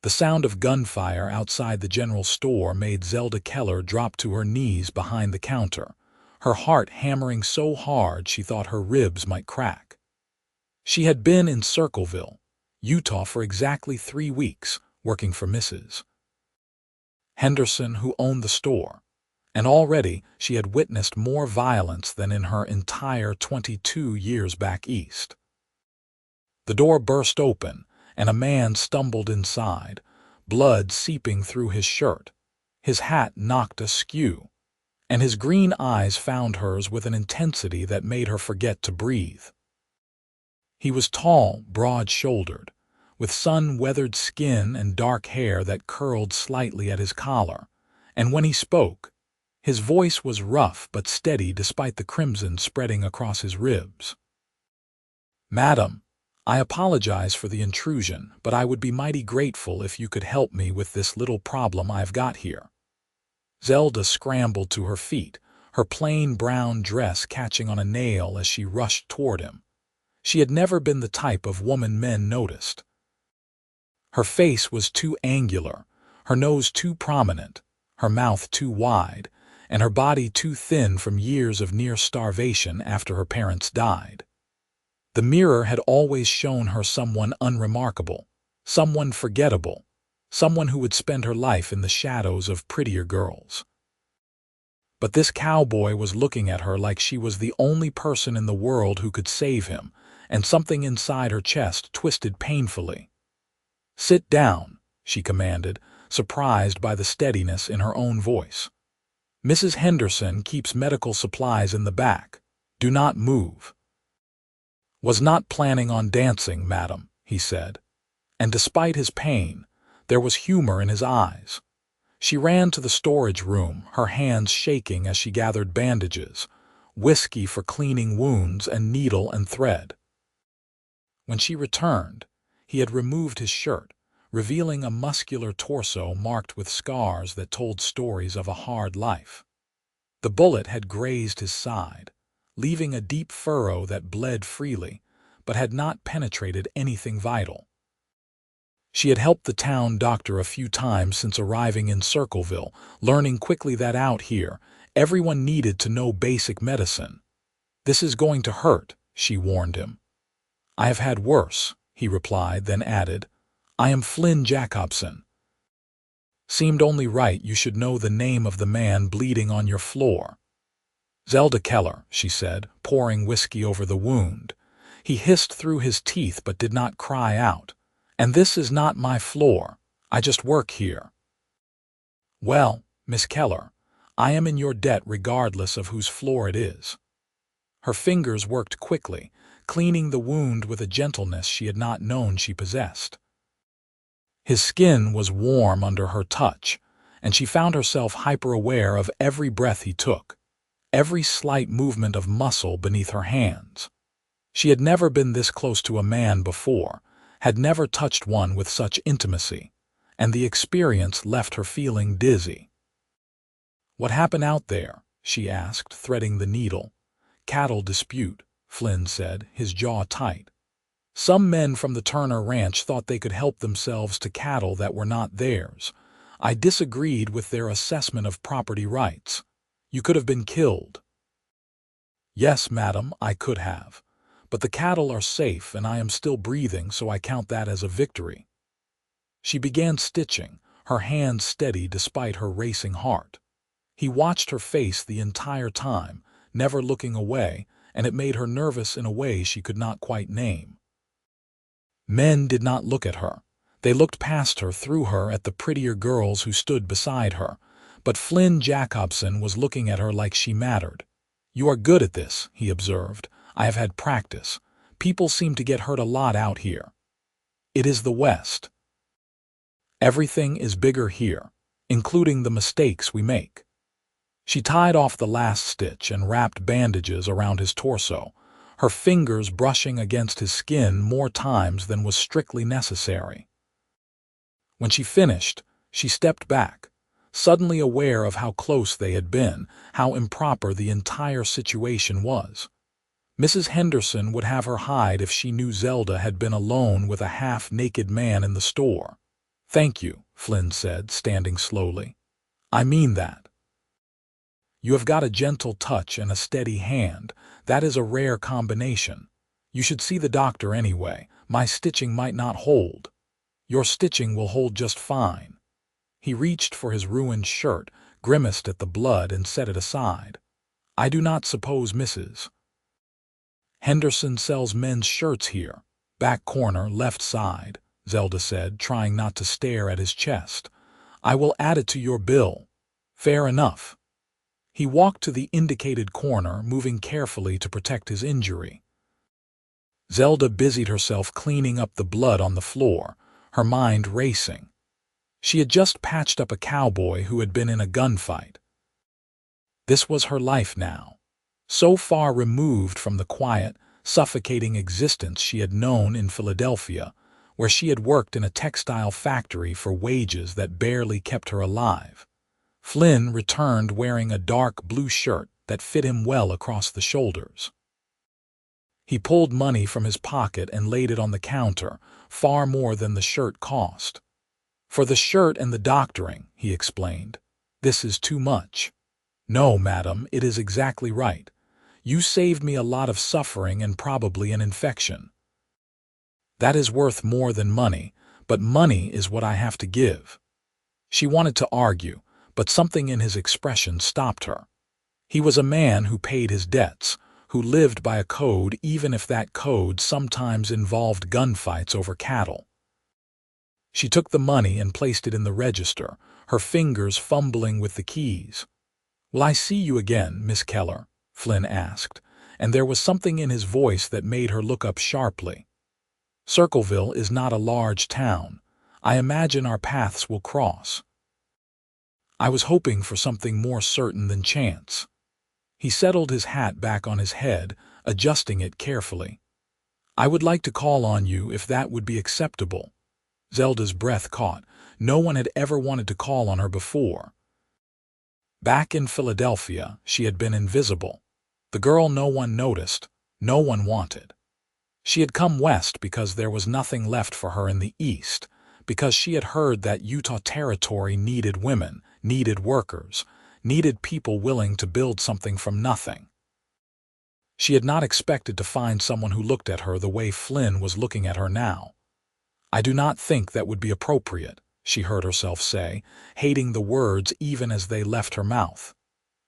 The sound of gunfire outside the general store made Zelda Keller drop to her knees behind the counter, her heart hammering so hard she thought her ribs might crack. She had been in Circleville, Utah for exactly 3 weeks, working for Mrs. Henderson, who owned the store, and already she had witnessed more violence than in her entire 22 years back east. The door burst open, and a man stumbled inside, blood seeping through his shirt, his hat knocked askew, and his green eyes found hers with an intensity that made her forget to breathe. He was tall, broad-shouldered, with sun-weathered skin and dark hair that curled slightly at his collar, and when he spoke, his voice was rough but steady despite the crimson spreading across his ribs. "Madam, I apologize for the intrusion, but I would be mighty grateful if you could help me with this little problem I've got here." Zelda scrambled to her feet, her plain brown dress catching on a nail as she rushed toward him. She had never been the type of woman men noticed. Her face was too angular, her nose too prominent, her mouth too wide, and her body too thin from years of near starvation after her parents died. The mirror had always shown her someone unremarkable, someone forgettable, someone who would spend her life in the shadows of prettier girls. But this cowboy was looking at her like she was the only person in the world who could save him, and something inside her chest twisted painfully. "Sit down," she commanded, surprised by the steadiness in her own voice. "Mrs. Henderson keeps medical supplies in the back. Do not move." "Was not planning on dancing, madam," he said, and despite his pain, there was humor in his eyes. She ran to the storage room, her hands shaking as she gathered bandages, whiskey for cleaning wounds, and needle and thread. When she returned, he had removed his shirt, revealing a muscular torso marked with scars that told stories of a hard life. The bullet had grazed his side, leaving a deep furrow that bled freely, but had not penetrated anything vital. She had helped the town doctor a few times since arriving in Circleville, learning quickly that out here, everyone needed to know basic medicine. "This is going to hurt," she warned him. "I have had worse," he replied, then added, "I am Flynn Jacobson." "Seemed only right you should know the name of the man bleeding on your floor." "Zelda Keller," she said, pouring whiskey over the wound. He hissed through his teeth but did not cry out. "And this is not my floor. I just work here." "Well, Miss Keller, I am in your debt regardless of whose floor it is." Her fingers worked quickly, cleaning the wound with a gentleness she had not known she possessed. His skin was warm under her touch, and she found herself hyper-aware of every breath he took, every slight movement of muscle beneath her hands. She had never been this close to a man before, had never touched one with such intimacy, and the experience left her feeling dizzy. "What happened out there?" she asked, threading the needle. "Cattle dispute," Flynn said, his jaw tight. "Some men from the Turner Ranch thought they could help themselves to cattle that were not theirs. I disagreed with their assessment of property rights. You could have been killed." "Yes, madam, I could have. But the cattle are safe and I am still breathing, so I count that as a victory." She began stitching, her hands steady despite her racing heart. He watched her face the entire time, never looking away, and it made her nervous in a way she could not quite name. Men did not look at her. They looked past her, through her, at the prettier girls who stood beside her. But Flynn Jacobson was looking at her like she mattered. "You are good at this," he observed. "I have had practice. People seem to get hurt a lot out here. It is the West. Everything is bigger here, including the mistakes we make." She tied off the last stitch and wrapped bandages around his torso, her fingers brushing against his skin more times than was strictly necessary. When she finished, she stepped back, suddenly aware of how close they had been, how improper the entire situation was. Mrs. Henderson would have her hide if she knew Zelda had been alone with a half-naked man in the store. Thank you, Flynn said, standing slowly. I mean that. You have got a gentle touch and a steady hand. That is a rare combination. You should see the doctor anyway. My stitching might not hold. Your stitching will hold just fine. He reached for his ruined shirt, grimaced at the blood, and set it aside. I do not suppose Mrs. Henderson sells men's shirts here. Back corner, left side, Zelda said, trying not to stare at his chest. I will add it to your bill. Fair enough. He walked to the indicated corner, moving carefully to protect his injury. Zelda busied herself cleaning up the blood on the floor, her mind racing. She had just patched up a cowboy who had been in a gunfight. This was her life now, so far removed from the quiet, suffocating existence she had known in Philadelphia, where she had worked in a textile factory for wages that barely kept her alive. Flynn returned wearing a dark blue shirt that fit him well across the shoulders. He pulled money from his pocket and laid it on the counter, far more than the shirt cost. For the shirt and the doctoring, he explained. This is too much. No, madam, it is exactly right. You saved me a lot of suffering and probably an infection. That is worth more than money, but money is what I have to give. She wanted to argue, but something in his expression stopped her. He was a man who paid his debts, who lived by a code even if that code sometimes involved gunfights over cattle. She took the money and placed it in the register, her fingers fumbling with the keys. Will I see you again, Miss Keller? Flynn asked, and there was something in his voice that made her look up sharply. Circleville is not a large town. I imagine our paths will cross. I was hoping for something more certain than chance. He settled his hat back on his head, adjusting it carefully. I would like to call on you if that would be acceptable. Zelda's breath caught. No one had ever wanted to call on her before. Back in Philadelphia, she had been invisible. The girl no one noticed, no one wanted. She had come west because there was nothing left for her in the east, because she had heard that Utah Territory needed women, needed workers, needed people willing to build something from nothing. She had not expected to find someone who looked at her the way Flynn was looking at her now. I do not think that would be appropriate, she heard herself say, hating the words even as they left her mouth.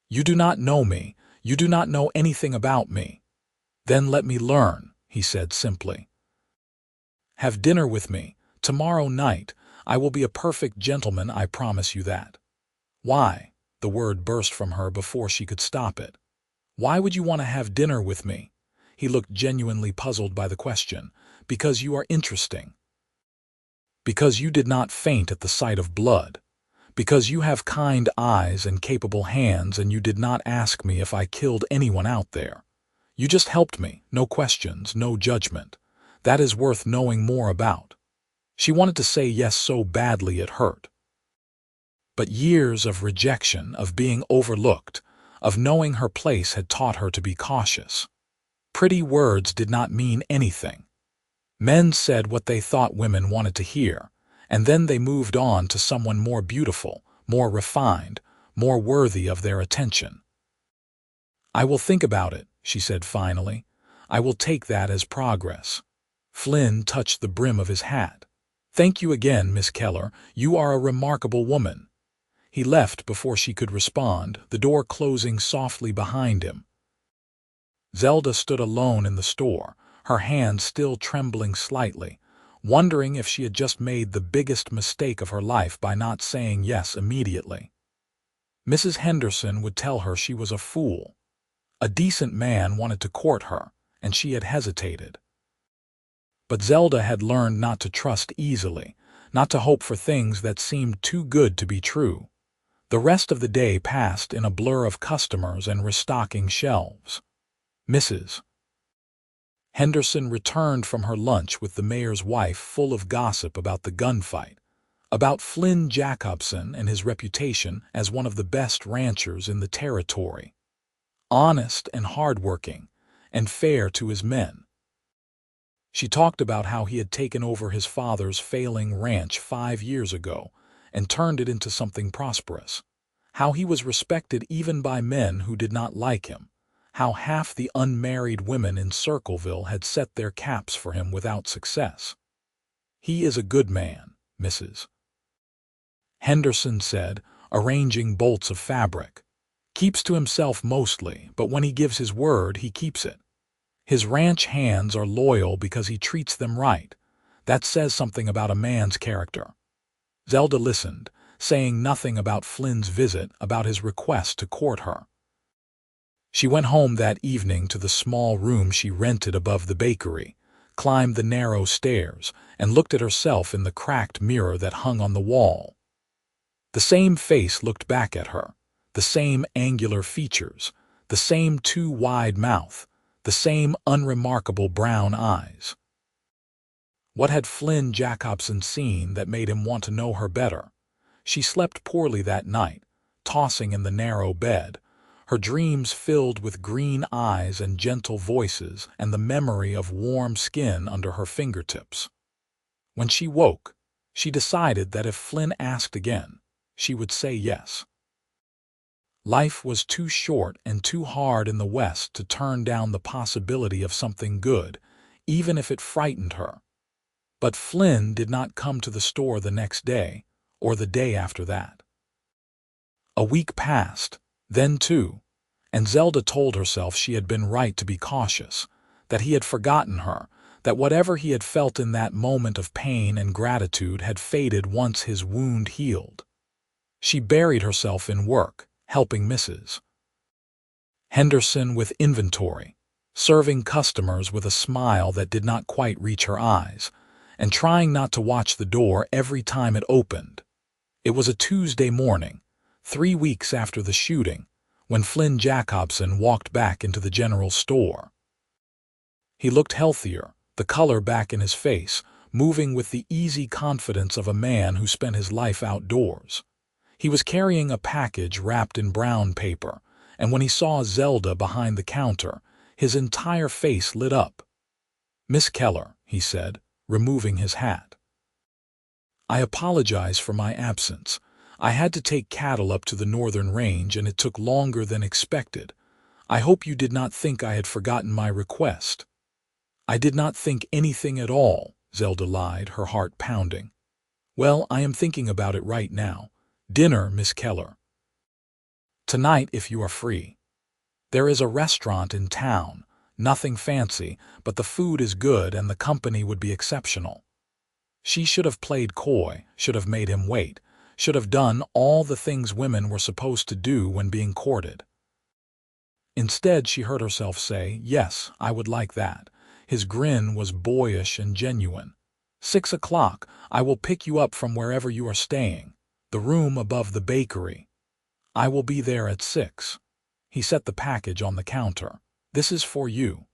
You do not know me. You do not know anything about me. Then let me learn, he said simply. Have dinner with me. Tomorrow night, I will be a perfect gentleman, I promise you that. Why? The word burst from her before she could stop it. Why would you want to have dinner with me? He looked genuinely puzzled by the question. Because you are interesting. Because you did not faint at the sight of blood. Because you have kind eyes and capable hands, and you did not ask me if I killed anyone out there. You just helped me, no questions, no judgment. That is worth knowing more about. She wanted to say yes so badly it hurt. But years of rejection, of being overlooked, of knowing her place had taught her to be cautious. Pretty words did not mean anything. Men said what they thought women wanted to hear, and then they moved on to someone more beautiful, more refined, more worthy of their attention. I will think about it, she said finally. I will take that as progress. Flynn touched the brim of his hat. Thank you again, Miss Keller. You are a remarkable woman. He left before she could respond, the door closing softly behind him. Zelda stood alone in the store, her hand still trembling slightly, wondering if she had just made the biggest mistake of her life by not saying yes immediately. Mrs. Henderson would tell her she was a fool. A decent man wanted to court her, and she had hesitated. But Zelda had learned not to trust easily, not to hope for things that seemed too good to be true. The rest of the day passed in a blur of customers and restocking shelves. Mrs. Henderson returned from her lunch with the mayor's wife full of gossip about the gunfight, about Flynn Jacobson and his reputation as one of the best ranchers in the territory. Honest and hardworking, and fair to his men. She talked about how he had taken over his father's failing ranch 5 years ago and turned it into something prosperous, how he was respected even by men who did not like him, how half the unmarried women in Circleville had set their caps for him without success. "He is a good man," Mrs. Henderson said, arranging bolts of fabric. "Keeps to himself mostly, but when he gives his word, he keeps it. His ranch hands are loyal because he treats them right. That says something about a man's character." Zelda listened, saying nothing about Flynn's visit, about his request to court her. She went home that evening to the small room she rented above the bakery, climbed the narrow stairs, and looked at herself in the cracked mirror that hung on the wall. The same face looked back at her, the same angular features, the same too wide mouth, the same unremarkable brown eyes. What had Flynn Jacobson seen that made him want to know her better? She slept poorly that night, tossing in the narrow bed, her dreams filled with green eyes and gentle voices and the memory of warm skin under her fingertips. When she woke, she decided that if Flynn asked again, she would say yes. Life was too short and too hard in the West to turn down the possibility of something good, even if it frightened her. But Flynn did not come to the store the next day, or the day after that. A week passed, then two, and Zelda told herself she had been right to be cautious, that he had forgotten her, that whatever he had felt in that moment of pain and gratitude had faded once his wound healed. She buried herself in work, helping Mrs. Henderson with inventory, serving customers with a smile that did not quite reach her eyes, and trying not to watch the door every time it opened. It was a Tuesday morning, 3 weeks after the shooting, when Flynn Jacobson walked back into the general store. He looked healthier, the color back in his face, moving with the easy confidence of a man who spent his life outdoors. He was carrying a package wrapped in brown paper, and when he saw Zelda behind the counter, his entire face lit up. "Miss Keller," he said, removing his hat. "I apologize for my absence. I had to take cattle up to the northern range, and it took longer than expected. I hope you did not think I had forgotten my request." "I did not think anything at all," Zelda lied, her heart pounding. "Well, I am thinking about it right now. Dinner, Miss Keller. Tonight, if you are free. There is a restaurant in town, nothing fancy, but the food is good and the company would be exceptional." She should have played coy, should have made him wait, should have done all the things women were supposed to do when being courted. Instead, she heard herself say, "Yes, I would like that." His grin was boyish and genuine. "6 o'clock, I will pick you up from wherever you are staying. The room above the bakery. I will be there at 6. He set the package on the counter. "This is for you.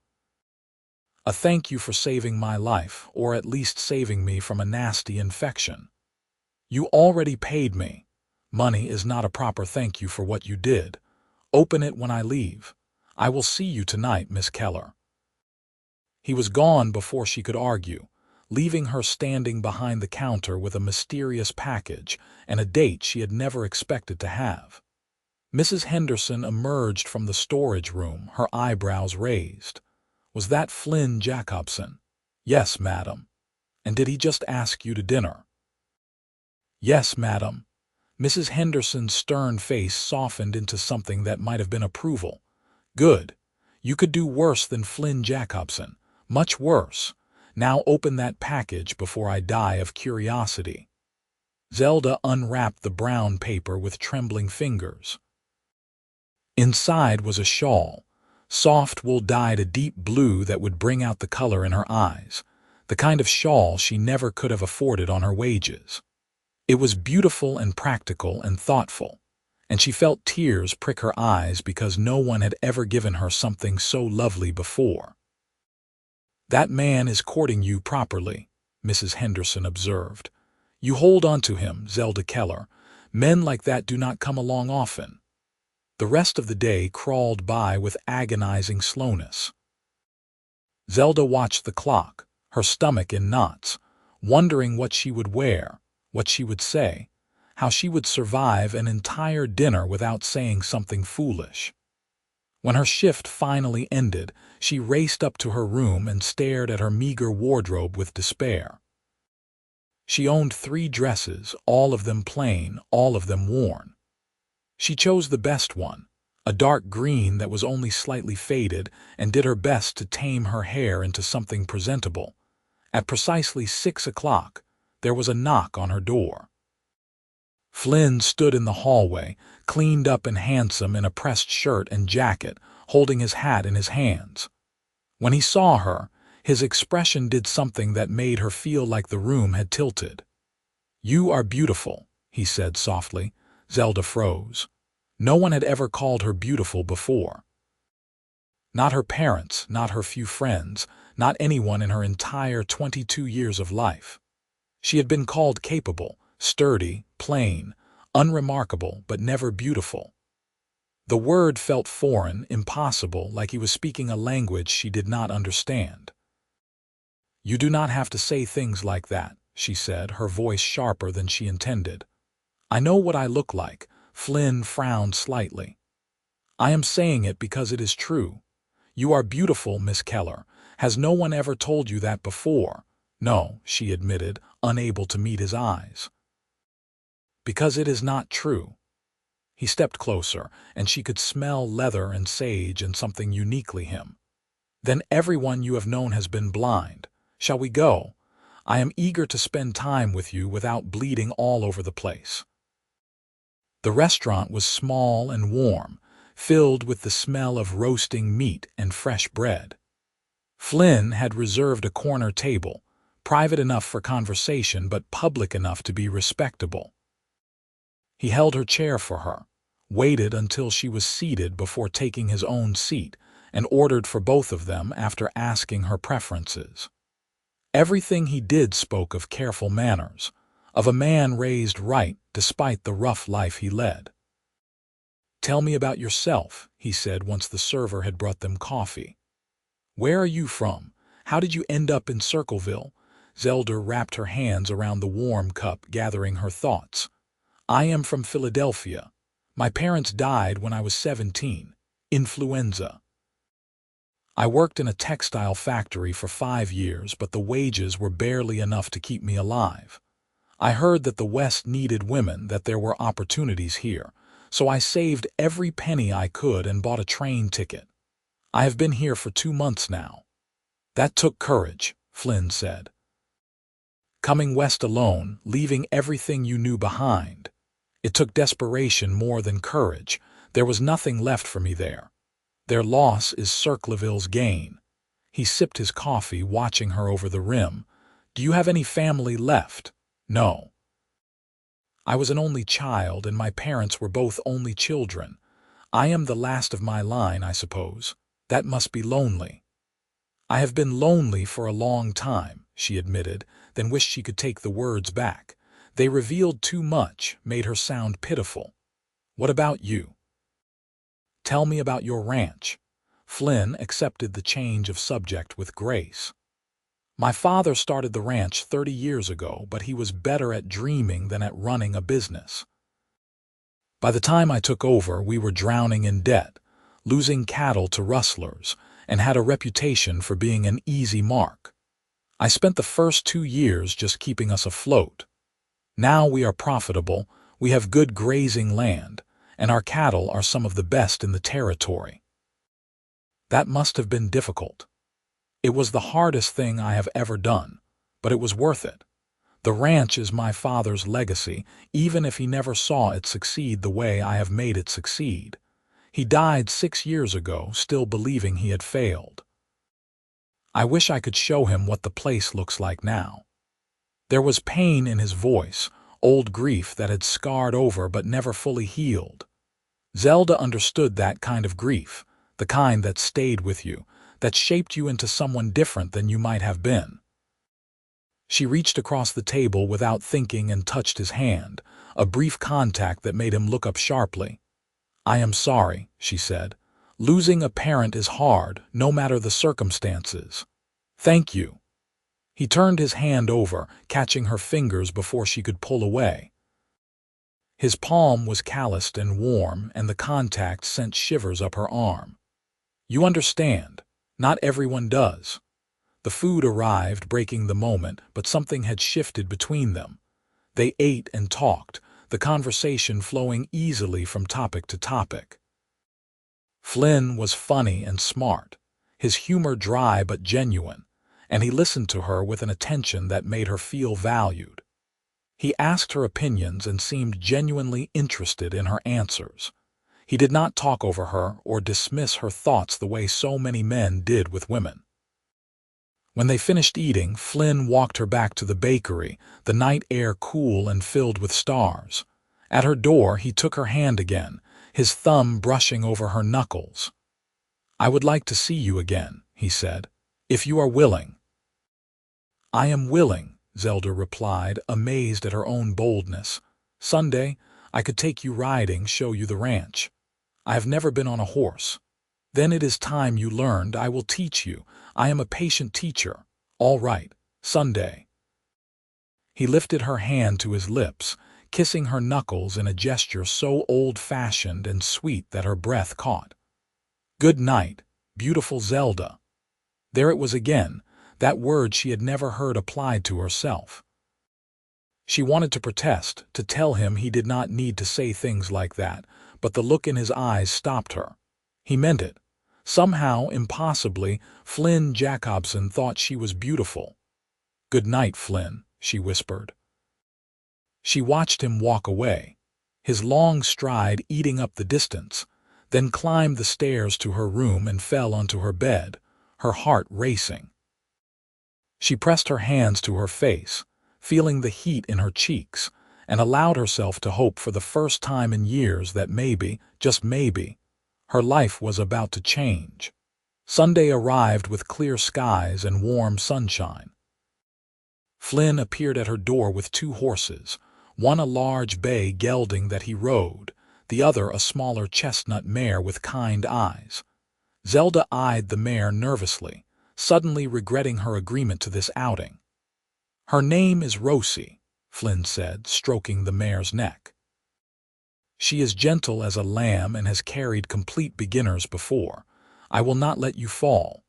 A thank you for saving my life, or at least saving me from a nasty infection. You already paid me. Money is not a proper thank you for what you did. Open it when I leave. I will see you tonight, Miss Keller." He was gone before she could argue, leaving her standing behind the counter with a mysterious package and a date she had never expected to have. Mrs. Henderson emerged from the storage room, her eyebrows raised. "Was that Flynn Jacobson?" "Yes, madam." "And did he just ask you to dinner?" "Yes, madam." Mrs. Henderson's stern face softened into something that might have been approval. "Good. You could do worse than Flynn Jacobson. Much worse. Now open that package before I die of curiosity." Zelda unwrapped the brown paper with trembling fingers. Inside was a shawl, soft wool dyed a deep blue that would bring out the color in her eyes, the kind of shawl she never could have afforded on her wages. It was beautiful and practical and thoughtful, and she felt tears prick her eyes because no one had ever given her something so lovely before. "That man is courting you properly," Mrs. Henderson observed. "You hold on to him, Zelda Keller. Men like that do not come along often." The rest of the day crawled by with agonizing slowness. Zelda watched the clock, her stomach in knots, wondering what she would wear, what she would say, how she would survive an entire dinner without saying something foolish. When her shift finally ended, she raced up to her room and stared at her meager wardrobe with despair. She owned 3 dresses, all of them plain, all of them worn. She chose the best one, a dark green that was only slightly faded, and did her best to tame her hair into something presentable. At precisely 6 o'clock, there was a knock on her door. Flynn stood in the hallway, cleaned up and handsome in a pressed shirt and jacket, holding his hat in his hands. When he saw her, his expression did something that made her feel like the room had tilted. "You are beautiful," he said softly. Zelda froze. No one had ever called her beautiful before. Not her parents, not her few friends, not anyone in her entire 22 years of life. She had been called capable, sturdy, plain, unremarkable, but never beautiful. The word felt foreign, impossible, like he was speaking a language she did not understand. "You do not have to say things like that," she said, her voice sharper than she intended. "I know what I look like." Flynn frowned slightly. "I am saying it because it is true. You are beautiful, Miss Keller. Has no one ever told you that before?" "No," she admitted, unable to meet his eyes. "Because it is not true." He stepped closer, and she could smell leather and sage and something uniquely him. "Then everyone you have known has been blind. Shall we go? I am eager to spend time with you without bleeding all over the place." The restaurant was small and warm, filled with the smell of roasting meat and fresh bread. Flynn had reserved a corner table, private enough for conversation but public enough to be respectable. He held her chair for her, waited until she was seated before taking his own seat, and ordered for both of them after asking her preferences. Everything he did spoke of careful manners, of a man raised right despite the rough life he led. "Tell me about yourself," he said once the server had brought them coffee. "Where are you from? How did you end up in Circleville?" Zelda wrapped her hands around the warm cup, gathering her thoughts. "I am from Philadelphia. My parents died when I was 17. Influenza. I worked in a textile factory for 5 years, but the wages were barely enough to keep me alive. I heard that the West needed women, that there were opportunities here, so I saved every penny I could and bought a train ticket. I have been here for 2 months now." "That took courage," Flynn said. "Coming west alone, leaving everything you knew behind. It took desperation more than courage. There was nothing left for me there. Their loss is Circleville's gain." He sipped his coffee, watching her over the rim. "Do you have any family left?" "No. I was an only child, and my parents were both only children. I am the last of my line, I suppose. That must be lonely." "I have been lonely for a long time," she admitted, then wished she could take the words back. They revealed too much, made her sound pitiful. "What about you? Tell me about your ranch." Flynn accepted the change of subject with grace. "My father started the ranch 30 years ago, but he was better at dreaming than at running a business. By the time I took over, we were drowning in debt, losing cattle to rustlers, and had a reputation for being an easy mark. I spent the first 2 years just keeping us afloat. Now we are profitable, we have good grazing land, and our cattle are some of the best in the territory." "That must have been difficult." "It was the hardest thing I have ever done, but it was worth it. The ranch is my father's legacy, even if he never saw it succeed the way I have made it succeed. He died 6 years ago, still believing he had failed. I wish I could show him what the place looks like now." There was pain in his voice, old grief that had scarred over but never fully healed. Zelda understood that kind of grief, the kind that stayed with you, that shaped you into someone different than you might have been. She reached across the table without thinking and touched his hand, a brief contact that made him look up sharply. "I am sorry," she said. "Losing a parent is hard, no matter the circumstances." "Thank you." He turned his hand over, catching her fingers before she could pull away. His palm was calloused and warm, and the contact sent shivers up her arm. You understand. Not everyone does. The food arrived, breaking the moment, but something had shifted between them. They ate and talked, the conversation flowing easily from topic to topic. Flynn was funny and smart, his humor dry but genuine, and he listened to her with an attention that made her feel valued. He asked her opinions and seemed genuinely interested in her answers. He did not talk over her or dismiss her thoughts the way so many men did with women. When they finished eating, Flynn walked her back to the bakery, the night air cool and filled with stars. At her door, he took her hand again, his thumb brushing over her knuckles. "I would like to see you again," he said, "if you are willing." "I am willing," Zelda replied, amazed at her own boldness. "Sunday, I could take you riding, show you the ranch. I have never been on a horse. Then it is time you learned. I will teach you. I am a patient teacher. All right, Sunday." He lifted her hand to his lips, kissing her knuckles in a gesture so old-fashioned and sweet that her breath caught. "Good night, beautiful Zelda." There it was again, that word she had never heard applied to herself. She wanted to protest, to tell him he did not need to say things like that, but the look in his eyes stopped her. He meant it. Somehow, impossibly, Flynn Jacobson thought she was beautiful. "Good night, Flynn," she whispered. She watched him walk away, his long stride eating up the distance, then climbed the stairs to her room and fell onto her bed, her heart racing. She pressed her hands to her face, feeling the heat in her cheeks, and allowed herself to hope for the first time in years that maybe, just maybe, her life was about to change. Sunday arrived with clear skies and warm sunshine. Flynn appeared at her door with 2 horses, one a large bay gelding that he rode, the other a smaller chestnut mare with kind eyes. Zelda eyed the mare nervously, suddenly regretting her agreement to this outing. "Her name is Rosie," Flynn said, stroking the mare's neck. "She is gentle as a lamb and has carried complete beginners before. I will not let you fall."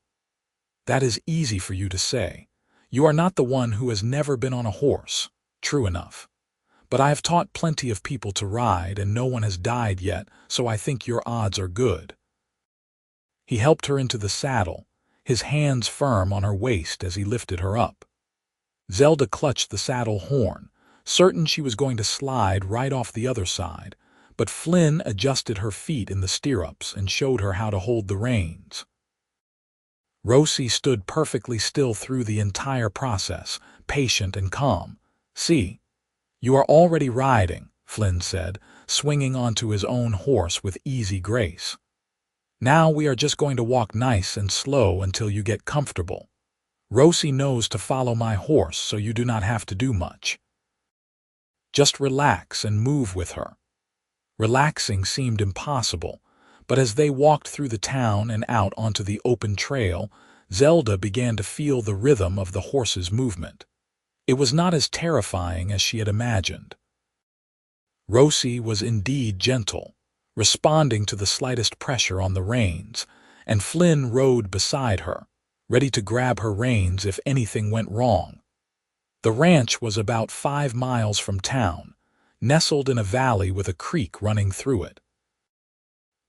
"That is easy for you to say. You are not the one who has never been on a horse. True enough. But I have taught plenty of people to ride, and no one has died yet, so I think your odds are good." He helped her into the saddle, his hands firm on her waist as he lifted her up. Zelda clutched the saddle horn, certain she was going to slide right off the other side, but Flynn adjusted her feet in the stirrups and showed her how to hold the reins. Rosie stood perfectly still through the entire process, patient and calm. "See, you are already riding," Flynn said, swinging onto his own horse with easy grace. "Now we are just going to walk nice and slow until you get comfortable. Rosie knows to follow my horse, so you do not have to do much. Just relax and move with her." Relaxing seemed impossible, but as they walked through the town and out onto the open trail, Zelda began to feel the rhythm of the horse's movement. It was not as terrifying as she had imagined. Rosie was indeed gentle, responding to the slightest pressure on the reins, and Flynn rode beside her, ready to grab her reins if anything went wrong. The ranch was about 5 miles from town, nestled in a valley with a creek running through it.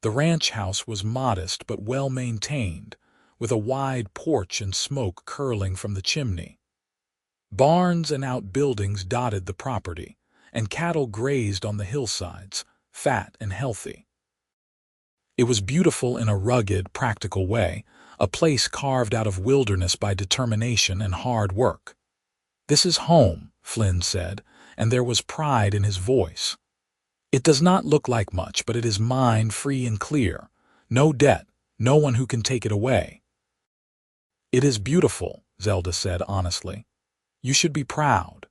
The ranch house was modest but well-maintained, with a wide porch and smoke curling from the chimney. Barns and outbuildings dotted the property, and cattle grazed on the hillsides, fat and healthy. It was beautiful in a rugged, practical way, a place carved out of wilderness by determination and hard work. "This is home," Flynn said, and there was pride in his voice. "It does not look like much, but it is mine, free and clear. No debt, no one who can take it away." "It is beautiful," Zelda said honestly. "You should be proud."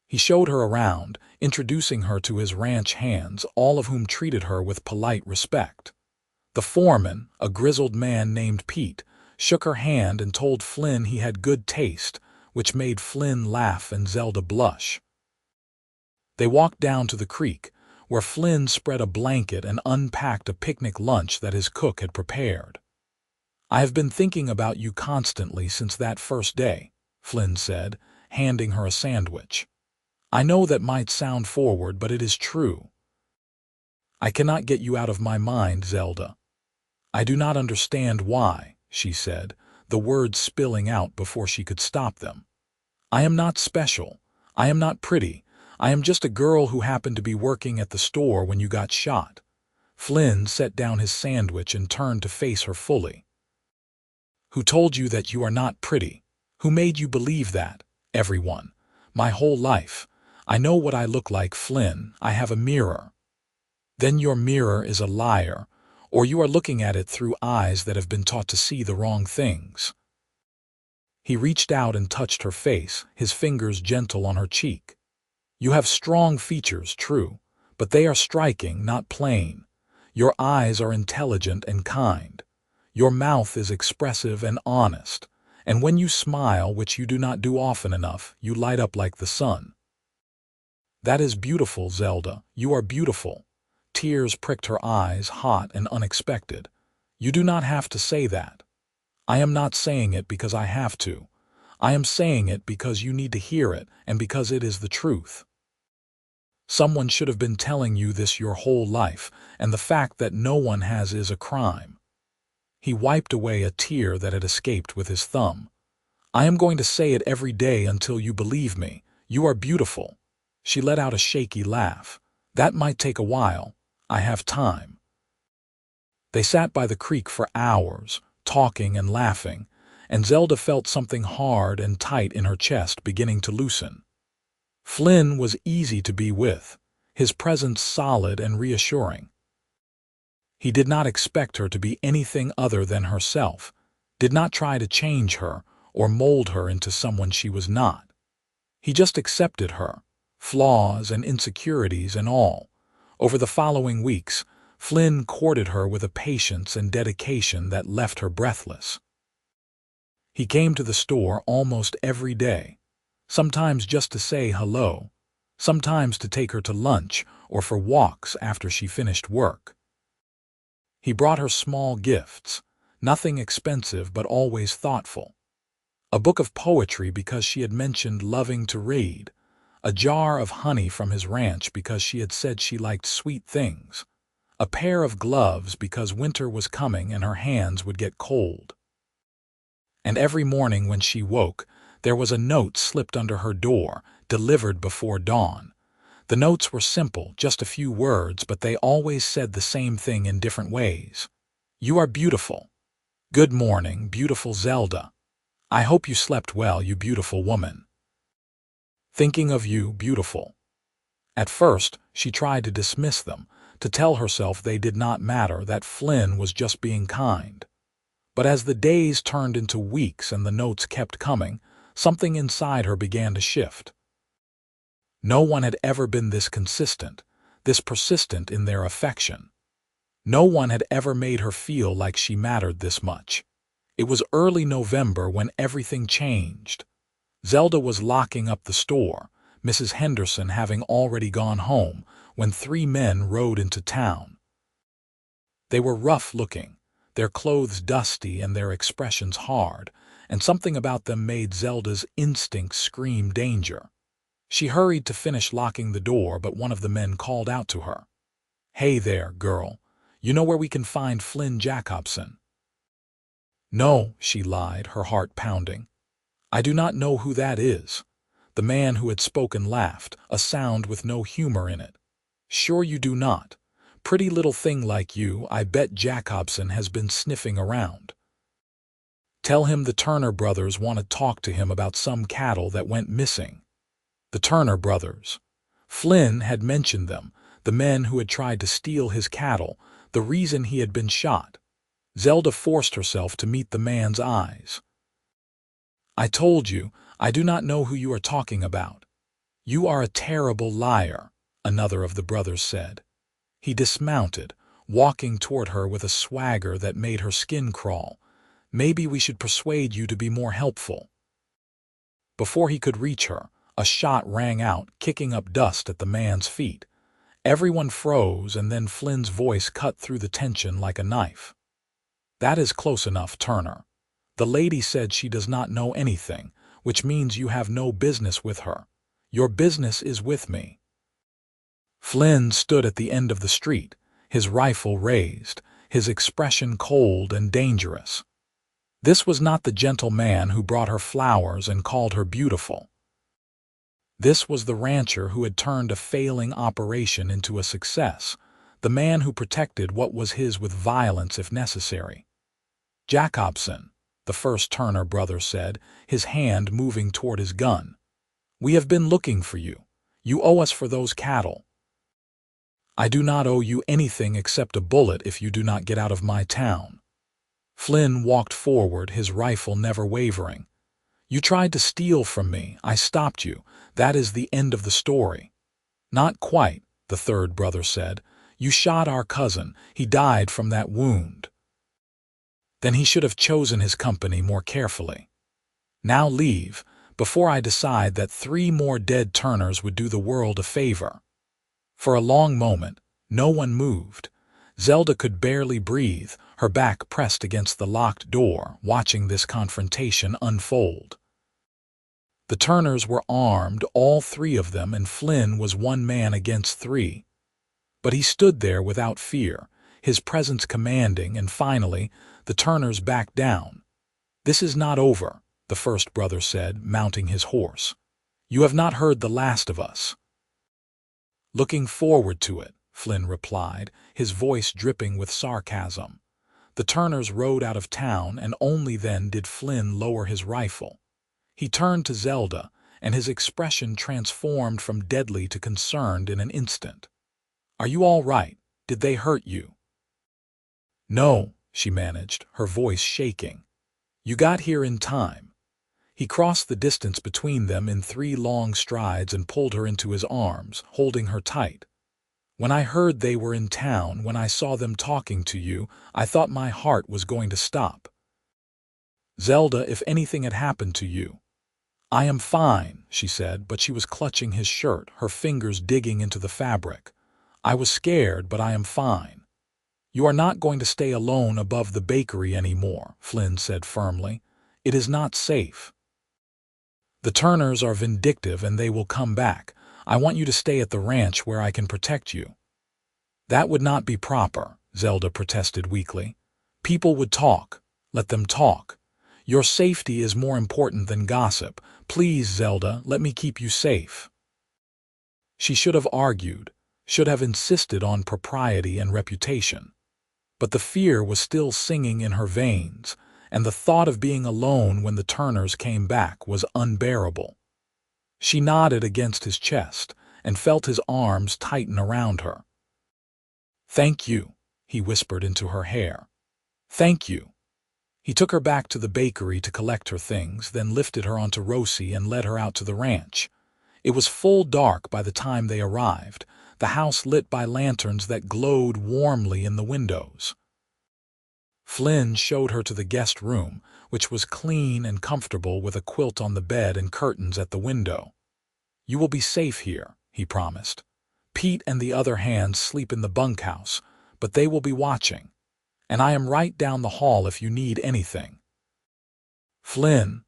He showed her around, introducing her to his ranch hands, all of whom treated her with polite respect. The foreman, a grizzled man named Pete, shook her hand and told Flynn he had good taste, which made Flynn laugh and Zelda blush. They walked down to the creek, where Flynn spread a blanket and unpacked a picnic lunch that his cook had prepared. "I have been thinking about you constantly since that first day," Flynn said, handing her a sandwich. "I know that might sound forward, but it is true. I cannot get you out of my mind, Zelda." "I do not understand why," she said, the words spilling out before she could stop them. "I am not special. I am not pretty. I am just a girl who happened to be working at the store when you got shot." Flynn set down his sandwich and turned to face her fully. "Who told you that you are not pretty? Who made you believe that?" "Everyone. My whole life. I know what I look like, Flynn. I have a mirror." "Then your mirror is a liar, or you are looking at it through eyes that have been taught to see the wrong things." He reached out and touched her face, his fingers gentle on her cheek. "You have strong features, true, but they are striking, not plain. Your eyes are intelligent and kind. Your mouth is expressive and honest, and when you smile, which you do not do often enough, you light up like the sun." "That is beautiful, Zelda. You are beautiful." Tears pricked her eyes, hot and unexpected. "You do not have to say that." "I am not saying it because I have to. I am saying it because you need to hear it and because it is the truth. Someone should have been telling you this your whole life, and the fact that no one has is a crime." He wiped away a tear that had escaped with his thumb. "I am going to say it every day until you believe me. You are beautiful." She let out a shaky laugh. "That might take a while. I have time." They sat by the creek for hours, talking and laughing, and Zelda felt something hard and tight in her chest beginning to loosen. Flynn was easy to be with, his presence solid and reassuring. He did not expect her to be anything other than herself, did not try to change her or mold her into someone she was not. He just accepted her, flaws and insecurities and all. Over the following weeks, Flynn courted her with a patience and dedication that left her breathless. He came to the store almost every day, sometimes just to say hello, sometimes to take her to lunch or for walks after she finished work. He brought her small gifts, nothing expensive but always thoughtful. A book of poetry because she had mentioned loving to read, a jar of honey from his ranch because she had said she liked sweet things, a pair of gloves because winter was coming and her hands would get cold. And every morning when she woke, there was a note slipped under her door, delivered before dawn. The notes were simple, just a few words, but they always said the same thing in different ways. "You are beautiful." "Good morning, beautiful Zelda." "I hope you slept well, you beautiful woman." "Thinking of you, beautiful." At first, she tried to dismiss them, to tell herself they did not matter, that Flynn was just being kind. But as the days turned into weeks and the notes kept coming, something inside her began to shift. No one had ever been this consistent, this persistent in their affection. No one had ever made her feel like she mattered this much. It was early November when everything changed. Zelda was locking up the store, Mrs. Henderson having already gone home, when 3 men rode into town. They were rough-looking, their clothes dusty and their expressions hard, and something about them made Zelda's instincts scream danger. She hurried to finish locking the door, but one of the men called out to her. "Hey there, girl. You know where we can find Flynn Jacobson?" "No," she lied, her heart pounding. "I do not know who that is." The man who had spoken laughed, a sound with no humor in it. "Sure you do not. Pretty little thing like you, I bet Jacobson has been sniffing around. Tell him the Turner brothers want to talk to him about some cattle that went missing." The Turner brothers. Flynn had mentioned them, the men who had tried to steal his cattle, the reason he had been shot. Zelda forced herself to meet the man's eyes. "I told you, I do not know who you are talking about." "You are a terrible liar," another of the brothers said. He dismounted, walking toward her with a swagger that made her skin crawl. "Maybe we should persuade you to be more helpful." Before he could reach her, a shot rang out, kicking up dust at the man's feet. Everyone froze, and then Flynn's voice cut through the tension like a knife. "That is close enough, Turner. The lady said she does not know anything, which means you have no business with her. Your business is with me." Flynn stood at the end of the street, his rifle raised, his expression cold and dangerous. This was not the gentle man who brought her flowers and called her beautiful. This was the rancher who had turned a failing operation into a success, the man who protected what was his with violence if necessary. "Jacobson," the first Turner brother said, his hand moving toward his gun. "We have been looking for you. You owe us for those cattle." "I do not owe you anything except a bullet if you do not get out of my town." Flynn walked forward, his rifle never wavering. "You tried to steal from me. I stopped you. That is the end of the story." "Not quite," the third brother said. "You shot our cousin. He died from that wound." "Then he should have chosen his company more carefully. Now leave, before I decide that 3 more dead Turners would do the world a favor." For a long moment, no one moved. Zelda could barely breathe, her back pressed against the locked door, watching this confrontation unfold. The Turners were armed, all 3 of them, and Flynn was 1 man against 3. But he stood there without fear, his presence commanding, and finally, the Turners backed down. "This is not over," the first brother said, mounting his horse. "You have not heard the last of us." "Looking forward to it," Flynn replied, his voice dripping with sarcasm. The Turners rode out of town, and only then did Flynn lower his rifle. He turned to Zelda, and his expression transformed from deadly to concerned in an instant. "Are you all right? Did they hurt you?" "No," she managed, her voice shaking. "You got here in time." He crossed the distance between them in 3 long strides and pulled her into his arms, holding her tight. "When I heard they were in town, when I saw them talking to you, I thought my heart was going to stop. Zelda, if anything had happened to you—" "I am fine," she said, but she was clutching his shirt, her fingers digging into the fabric. "I was scared, but I am fine." "You are not going to stay alone above the bakery anymore," Flynn said firmly. "It is not safe. The Turners are vindictive and they will come back. I want you to stay at the ranch where I can protect you." "That would not be proper," Zelda protested weakly. "People would talk. Let them talk. Your safety is more important than gossip. Please, Zelda, let me keep you safe." She should have argued, should have insisted on propriety and reputation. But the fear was still singing in her veins, and the thought of being alone when the Turners came back was unbearable. She nodded against his chest and felt his arms tighten around her. "Thank you," he whispered into her hair. "Thank you." He took her back to the bakery to collect her things, then lifted her onto Rosie and led her out to the ranch. It was full dark by the time they arrived, the house lit by lanterns that glowed warmly in the windows. Flynn showed her to the guest room, which was clean and comfortable with a quilt on the bed and curtains at the window. "You will be safe here," he promised. "Pete and the other hands sleep in the bunkhouse, but they will be watching. And I am right down the hall if you need anything." Flynn,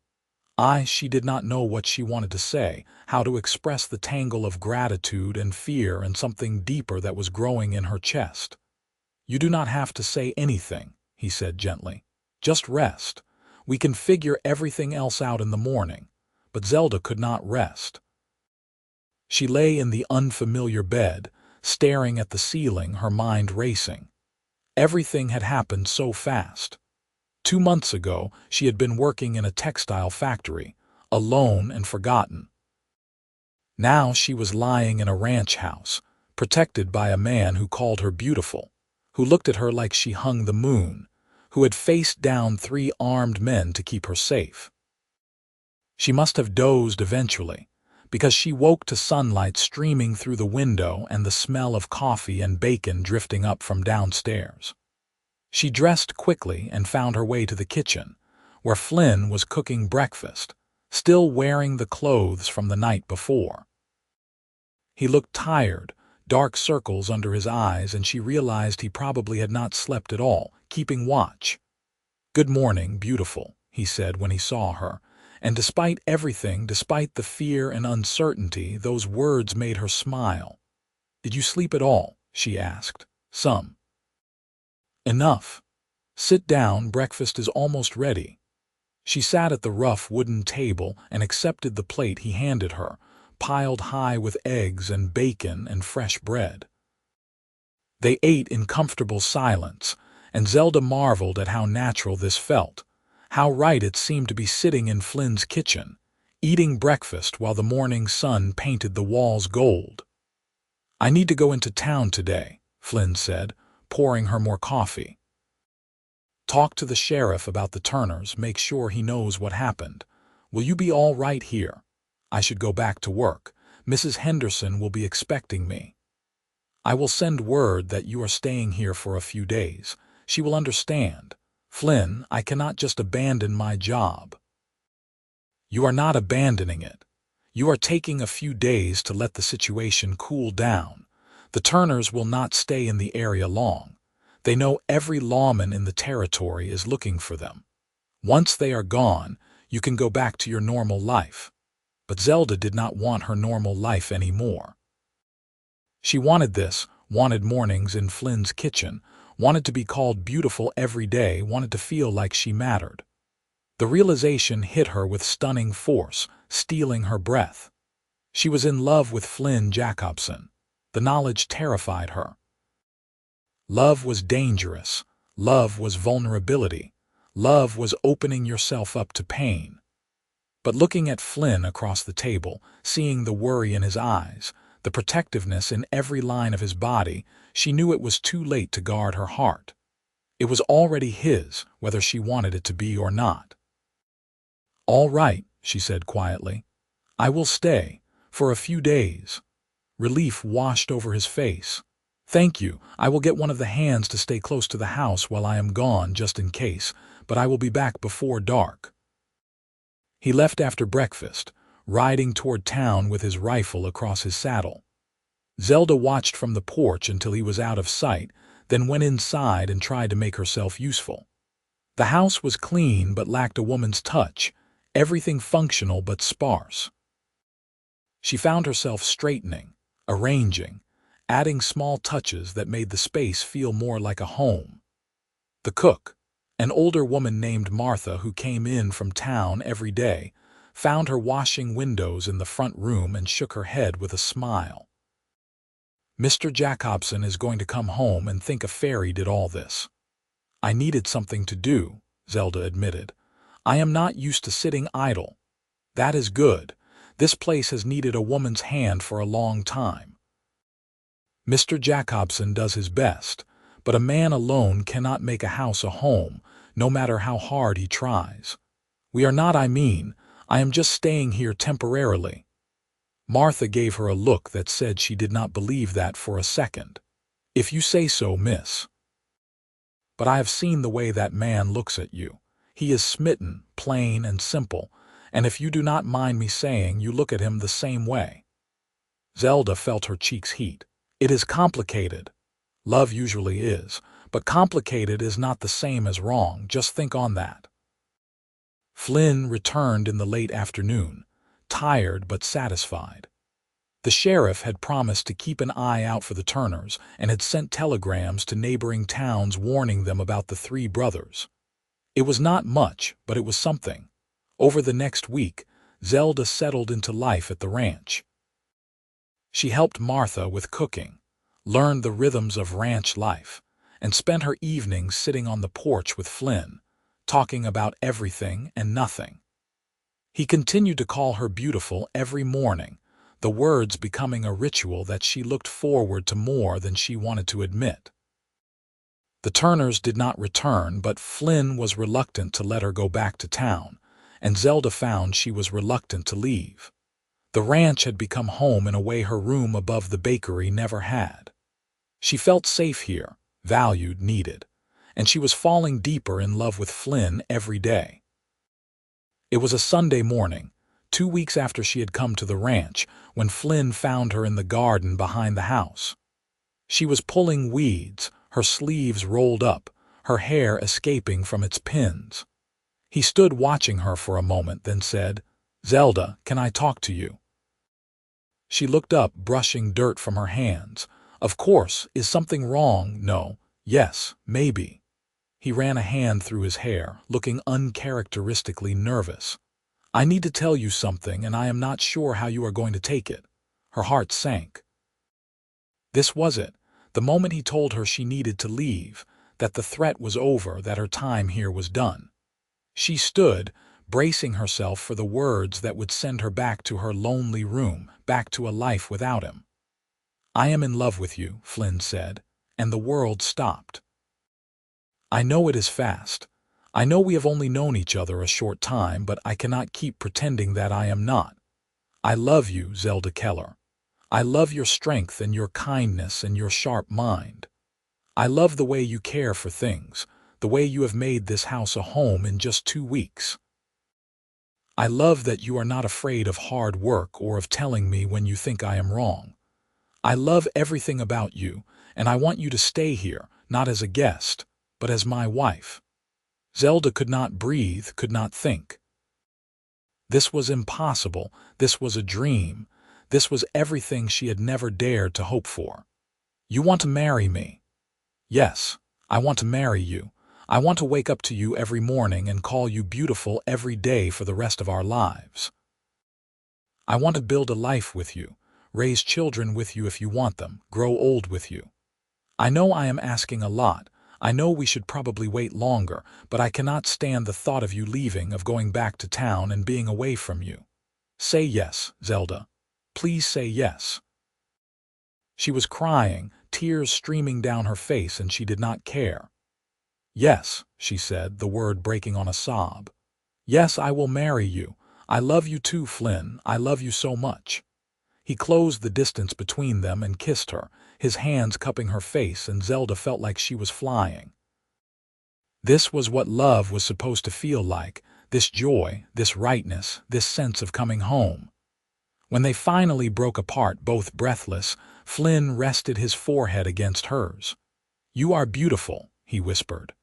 she did not know what she wanted to say, how to express the tangle of gratitude and fear and something deeper that was growing in her chest. "You do not have to say anything," he said gently. "Just rest. We can figure everything else out in the morning." But Zelda could not rest. She lay in the unfamiliar bed, staring at the ceiling, her mind racing. Everything had happened so fast. 2 months ago, she had been working in a textile factory, alone and forgotten. Now she was lying in a ranch house, protected by a man who called her beautiful, who looked at her like she hung the moon, who had faced down 3 armed men to keep her safe. She must have dozed eventually, because she woke to sunlight streaming through the window and the smell of coffee and bacon drifting up from downstairs. She dressed quickly and found her way to the kitchen, where Flynn was cooking breakfast, still wearing the clothes from the night before. He looked tired, dark circles under his eyes, and she realized he probably had not slept at all, keeping watch. "Good morning, beautiful," he said when he saw her, and despite everything, despite the fear and uncertainty, those words made her smile. "Did you sleep at all?" she asked. "Some." "Enough. Sit down, breakfast is almost ready." She sat at the rough wooden table and accepted the plate he handed her, piled high with eggs and bacon and fresh bread. They ate in comfortable silence, and Zelda marveled at how natural this felt, how right it seemed to be sitting in Flynn's kitchen, eating breakfast while the morning sun painted the walls gold. "I need to go into town today," Flynn said, pouring her more coffee. "Talk to the sheriff about the Turners, make sure he knows what happened. Will you be all right here? I should go back to work. Mrs. Henderson will be expecting me. I will send word that you are staying here for a few days. She will understand. Flynn, I cannot just abandon my job." "You are not abandoning it. You are taking a few days to let the situation cool down. The Turners will not stay in the area long. They know every lawman in the territory is looking for them. Once they are gone, you can go back to your normal life." But Zelda did not want her normal life anymore. She wanted this, wanted mornings in Flynn's kitchen, wanted to be called beautiful every day, wanted to feel like she mattered. The realization hit her with stunning force, stealing her breath. She was in love with Flynn Jacobson. The knowledge terrified her. Love was dangerous. Love was vulnerability. Love was opening yourself up to pain. But looking at Flynn across the table, seeing the worry in his eyes, the protectiveness in every line of his body, she knew it was too late to guard her heart. It was already his, whether she wanted it to be or not. "All right," she said quietly. "I will stay, for a few days." Relief washed over his face. "Thank you. I will get one of the hands to stay close to the house while I am gone, just in case, but I will be back before dark." He left after breakfast, riding toward town with his rifle across his saddle. Zelda watched from the porch until he was out of sight, then went inside and tried to make herself useful. The house was clean but lacked a woman's touch, everything functional but sparse. She found herself straightening, arranging, adding small touches that made the space feel more like a home. The cook, an older woman named Martha who came in from town every day, found her washing windows in the front room and shook her head with a smile. "Mr. Jacobson is going to come home and think a fairy did all this." "I needed something to do," Zelda admitted. "I am not used to sitting idle." "That is good. This place has needed a woman's hand for a long time." "Mr. Jacobson does his best, but a man alone cannot make a house a home, no matter how hard he tries. I am just staying here temporarily." Martha gave her a look that said she did not believe that for a second. "If you say so, miss. But I have seen the way that man looks at you. He is smitten, plain and simple, and if you do not mind me saying, you look at him the same way." Zelda felt her cheeks heat. "It is complicated. Love usually is, but complicated is not the same as wrong, just think on that." Flynn returned in the late afternoon, tired but satisfied. The sheriff had promised to keep an eye out for the Turners and had sent telegrams to neighboring towns warning them about the three brothers. It was not much, but it was something. Over the next week, Zelda settled into life at the ranch. She helped Martha with cooking, learned the rhythms of ranch life, and spent her evenings sitting on the porch with Flynn, talking about everything and nothing. He continued to call her beautiful every morning, the words becoming a ritual that she looked forward to more than she wanted to admit. The Turners did not return, but Flynn was reluctant to let her go back to town, and Zelda found she was reluctant to leave. The ranch had become home in a way her room above the bakery never had. She felt safe here, valued, needed, and she was falling deeper in love with Flynn every day. It was a Sunday morning, 2 weeks after she had come to the ranch, when Flynn found her in the garden behind the house. She was pulling weeds, her sleeves rolled up, her hair escaping from its pins. He stood watching her for a moment, then said, "Zelda, can I talk to you?" She looked up, brushing dirt from her hands. "Of course, is something wrong?" "No, yes, maybe." He ran a hand through his hair, looking uncharacteristically nervous. "I need to tell you something, and I am not sure how you are going to take it." Her heart sank. This was it, the moment he told her she needed to leave, that the threat was over, that her time here was done. She stood, bracing herself for the words that would send her back to her lonely room, back to a life without him. "I am in love with you," Flynn said, and the world stopped. "I know it is fast. I know we have only known each other a short time, but I cannot keep pretending that I am not. I love you, Zelda Keller. I love your strength and your kindness and your sharp mind. I love the way you care for things, the way you have made this house a home in just 2 weeks. I love that you are not afraid of hard work or of telling me when you think I am wrong. I love everything about you, and I want you to stay here, not as a guest, but as my wife." Zelda could not breathe, could not think. This was impossible, this was a dream, this was everything she had never dared to hope for. "You want to marry me?" "Yes, I want to marry you. I want to wake up to you every morning and call you beautiful every day for the rest of our lives. I want to build a life with you, raise children with you if you want them, grow old with you. I know I am asking a lot. I know we should probably wait longer, but I cannot stand the thought of you leaving, of going back to town and being away from you. Say yes, Zelda. Please say yes." She was crying, tears streaming down her face, and she did not care. "Yes," she said, the word breaking on a sob. "Yes, I will marry you. I love you too, Flynn. I love you so much." He closed the distance between them and kissed her, his hands cupping her face, and Zelda felt like she was flying. This was what love was supposed to feel like, this joy, this rightness, this sense of coming home. When they finally broke apart, both breathless, Flynn rested his forehead against hers. "You are beautiful," he whispered.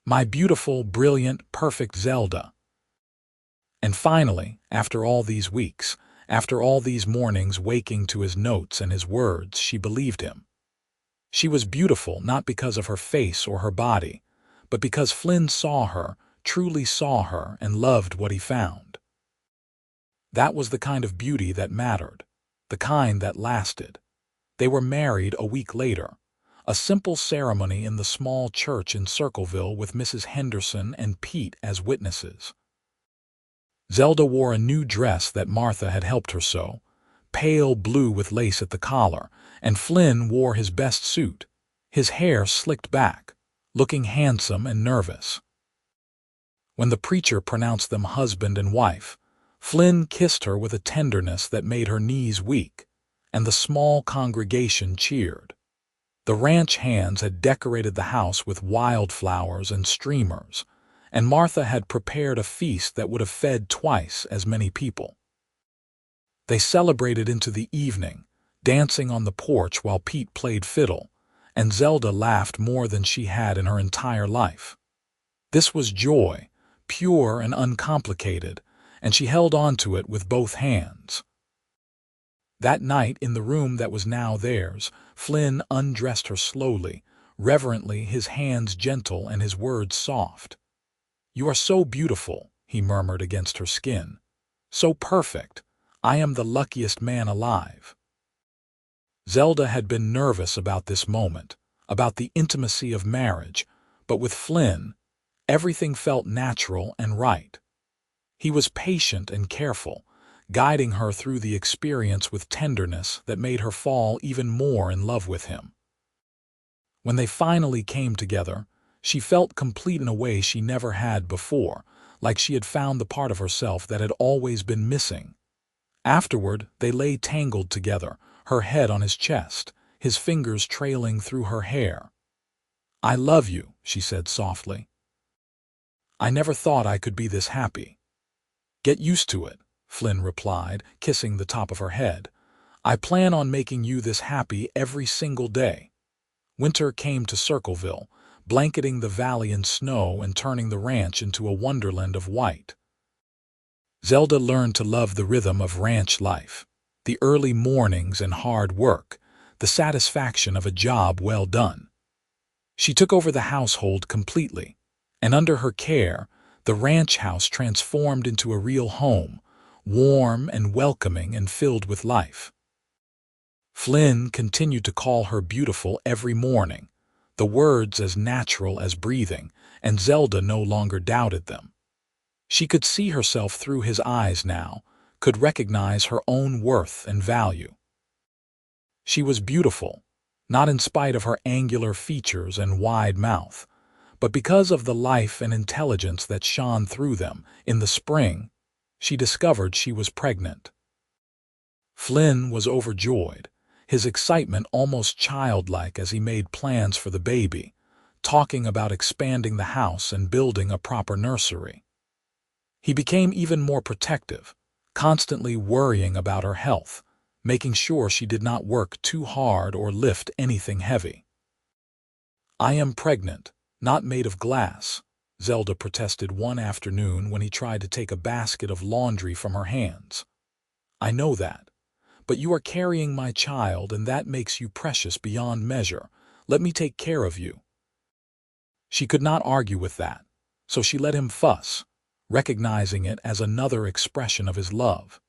"My beautiful, brilliant, perfect Zelda." And finally, after all these weeks, after all these mornings waking to his notes and his words, she believed him. She was beautiful not because of her face or her body, but because Flynn saw her, truly saw her, and loved what he found. That was the kind of beauty that mattered, the kind that lasted. They were married a week later, a simple ceremony in the small church in Circleville with Mrs. Henderson and Pete as witnesses. Zelda wore a new dress that Martha had helped her sew, pale blue with lace at the collar, and Flynn wore his best suit, his hair slicked back, looking handsome and nervous. When the preacher pronounced them husband and wife, Flynn kissed her with a tenderness that made her knees weak, and the small congregation cheered. The ranch hands had decorated the house with wildflowers and streamers, and Martha had prepared a feast that would have fed twice as many people. They celebrated into the evening, dancing on the porch while Pete played fiddle, and Zelda laughed more than she had in her entire life. This was joy, pure and uncomplicated, and she held on to it with both hands. That night, in the room that was now theirs, Flynn undressed her slowly, reverently, his hands gentle and his words soft. "You are so beautiful," he murmured against her skin. "So perfect. I am the luckiest man alive." Zelda had been nervous about this moment, about the intimacy of marriage, but with Flynn, everything felt natural and right. He was patient and careful, guiding her through the experience with tenderness that made her fall even more in love with him. When they finally came together, she felt complete in a way she never had before, like she had found the part of herself that had always been missing. Afterward, they lay tangled together, her head on his chest, his fingers trailing through her hair. "I love you," she said softly. "I never thought I could be this happy." "Get used to it," Flynn replied, kissing the top of her head. "I plan on making you this happy every single day." Winter came to Circleville, blanketing the valley in snow and turning the ranch into a wonderland of white. Zelda learned to love the rhythm of ranch life, the early mornings and hard work, the satisfaction of a job well done. She took over the household completely, and under her care, the ranch house transformed into a real home, warm and welcoming and filled with life. Flynn continued to call her beautiful every morning, the words as natural as breathing, and Zelda no longer doubted them. She could see herself through his eyes now, could recognize her own worth and value. She was beautiful, not in spite of her angular features and wide mouth, but because of the life and intelligence that shone through them. In the spring, she discovered she was pregnant. Flynn was overjoyed, his excitement almost childlike as he made plans for the baby, talking about expanding the house and building a proper nursery. He became even more protective, constantly worrying about her health, making sure she did not work too hard or lift anything heavy. "I am pregnant, not made of glass," Zelda protested one afternoon when he tried to take a basket of laundry from her hands. "I know that. But you are carrying my child, and that makes you precious beyond measure. Let me take care of you." She could not argue with that, so she let him fuss, recognizing it as another expression of his love.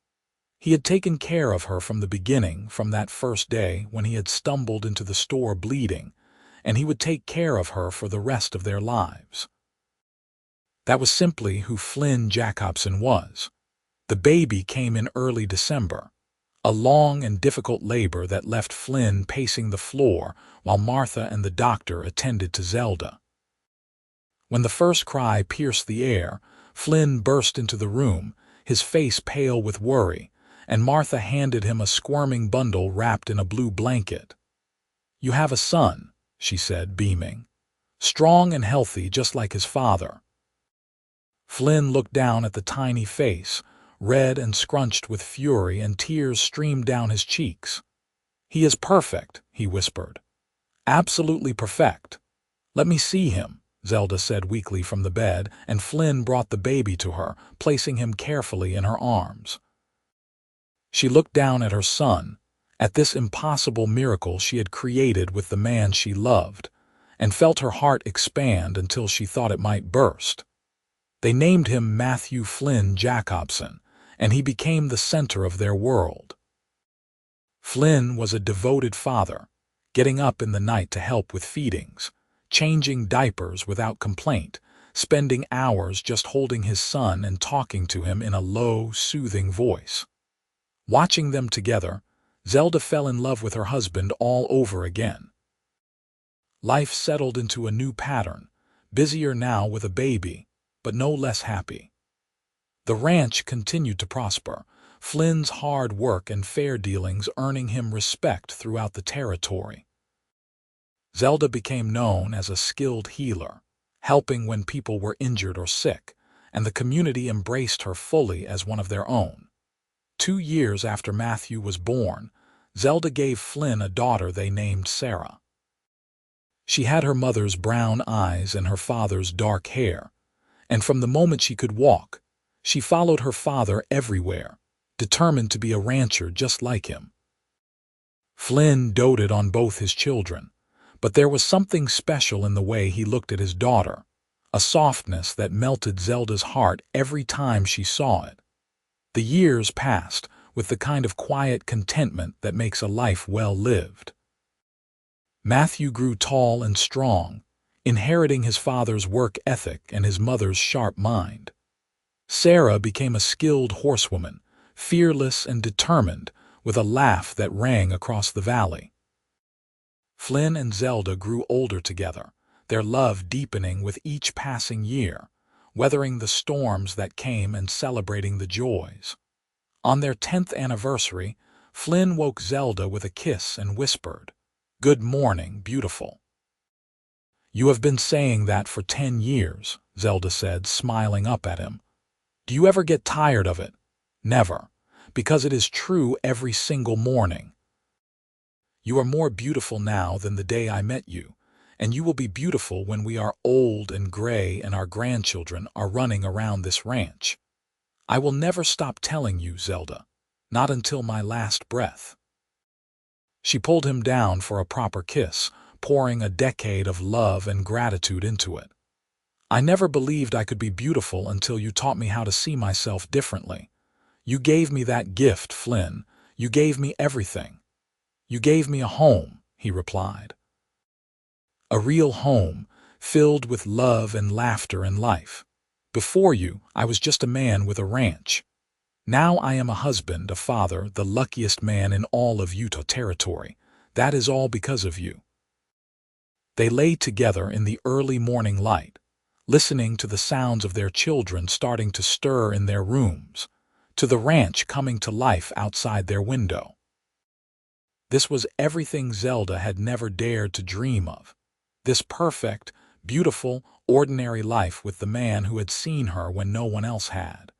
He had taken care of her from the beginning, from that first day when he had stumbled into the store bleeding, and he would take care of her for the rest of their lives. That was simply who Flynn Jacobson was. The baby came in early December, a long and difficult labor that left Flynn pacing the floor while Martha and the doctor attended to Zelda. When the first cry pierced the air, Flynn burst into the room, his face pale with worry, and Martha handed him a squirming bundle wrapped in a blue blanket. "You have a son," she said, beaming. "Strong and healthy, just like his father." Flynn looked down at the tiny face, red and scrunched with fury, and tears streamed down his cheeks. "He is perfect," he whispered. "Absolutely perfect." "Let me see him," Zelda said weakly from the bed, and Flynn brought the baby to her, placing him carefully in her arms. She looked down at her son, at this impossible miracle she had created with the man she loved, and felt her heart expand until she thought it might burst. They named him Matthew Flynn Jacobson, and he became the center of their world. Flynn was a devoted father, getting up in the night to help with feedings, changing diapers without complaint, spending hours just holding his son and talking to him in a low, soothing voice. Watching them together, Zelda fell in love with her husband all over again. Life settled into a new pattern, busier now with a baby, but no less happy. The ranch continued to prosper, Flynn's hard work and fair dealings earning him respect throughout the territory. Zelda became known as a skilled healer, helping when people were injured or sick, and the community embraced her fully as one of their own. 2 years after Matthew was born, Zelda gave Flynn a daughter they named Sarah. She had her mother's brown eyes and her father's dark hair, and from the moment she could walk, she followed her father everywhere, determined to be a rancher just like him. Flynn doted on both his children, but there was something special in the way he looked at his daughter, a softness that melted Zelda's heart every time she saw it. The years passed with the kind of quiet contentment that makes a life well lived. Matthew grew tall and strong, inheriting his father's work ethic and his mother's sharp mind. Sarah became a skilled horsewoman, fearless and determined, with a laugh that rang across the valley. Flynn and Zelda grew older together, their love deepening with each passing year, weathering the storms that came and celebrating the joys. On their 10th anniversary, Flynn woke Zelda with a kiss and whispered, "Good morning, beautiful." "You have been saying that for 10 years, Zelda said, smiling up at him. "Do you ever get tired of it?" Never, because it is true every single morning. You are more beautiful now than the day I met you, and you will be beautiful when we are old and gray and our grandchildren are running around this ranch. I will never stop telling you, Zelda, not until my last breath. She pulled him down for a proper kiss, pouring a decade of love and gratitude into it. I never believed I could be beautiful until you taught me how to see myself differently. You gave me that gift, Flynn. You gave me everything. You gave me a home, he replied. A real home, filled with love and laughter and life. Before you, I was just a man with a ranch. Now I am a husband, a father, the luckiest man in all of Utah territory. That is all because of you. They lay together in the early morning light, listening to the sounds of their children starting to stir in their rooms, to the ranch coming to life outside their window. This was everything Zelda had never dared to dream of. This perfect, beautiful, ordinary life with the man who had seen her when no one else had,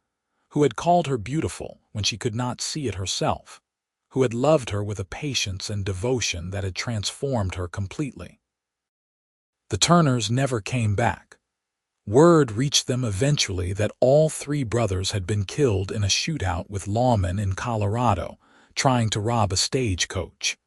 who had called her beautiful when she could not see it herself, who had loved her with a patience and devotion that had transformed her completely. The Turners never came back. Word reached them eventually that all three brothers had been killed in a shootout with lawmen in Colorado, trying to rob a stagecoach.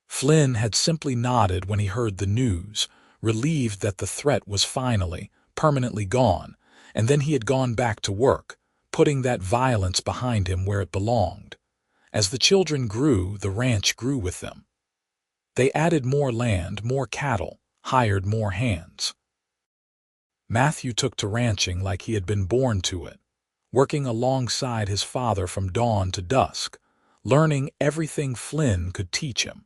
Flynn had simply nodded when he heard the news, relieved that the threat was finally, permanently gone, and then he had gone back to work, putting that violence behind him where it belonged. As the children grew, the ranch grew with them. They added more land, more cattle, hired more hands. Matthew took to ranching like he had been born to it, working alongside his father from dawn to dusk, learning everything Flynn could teach him.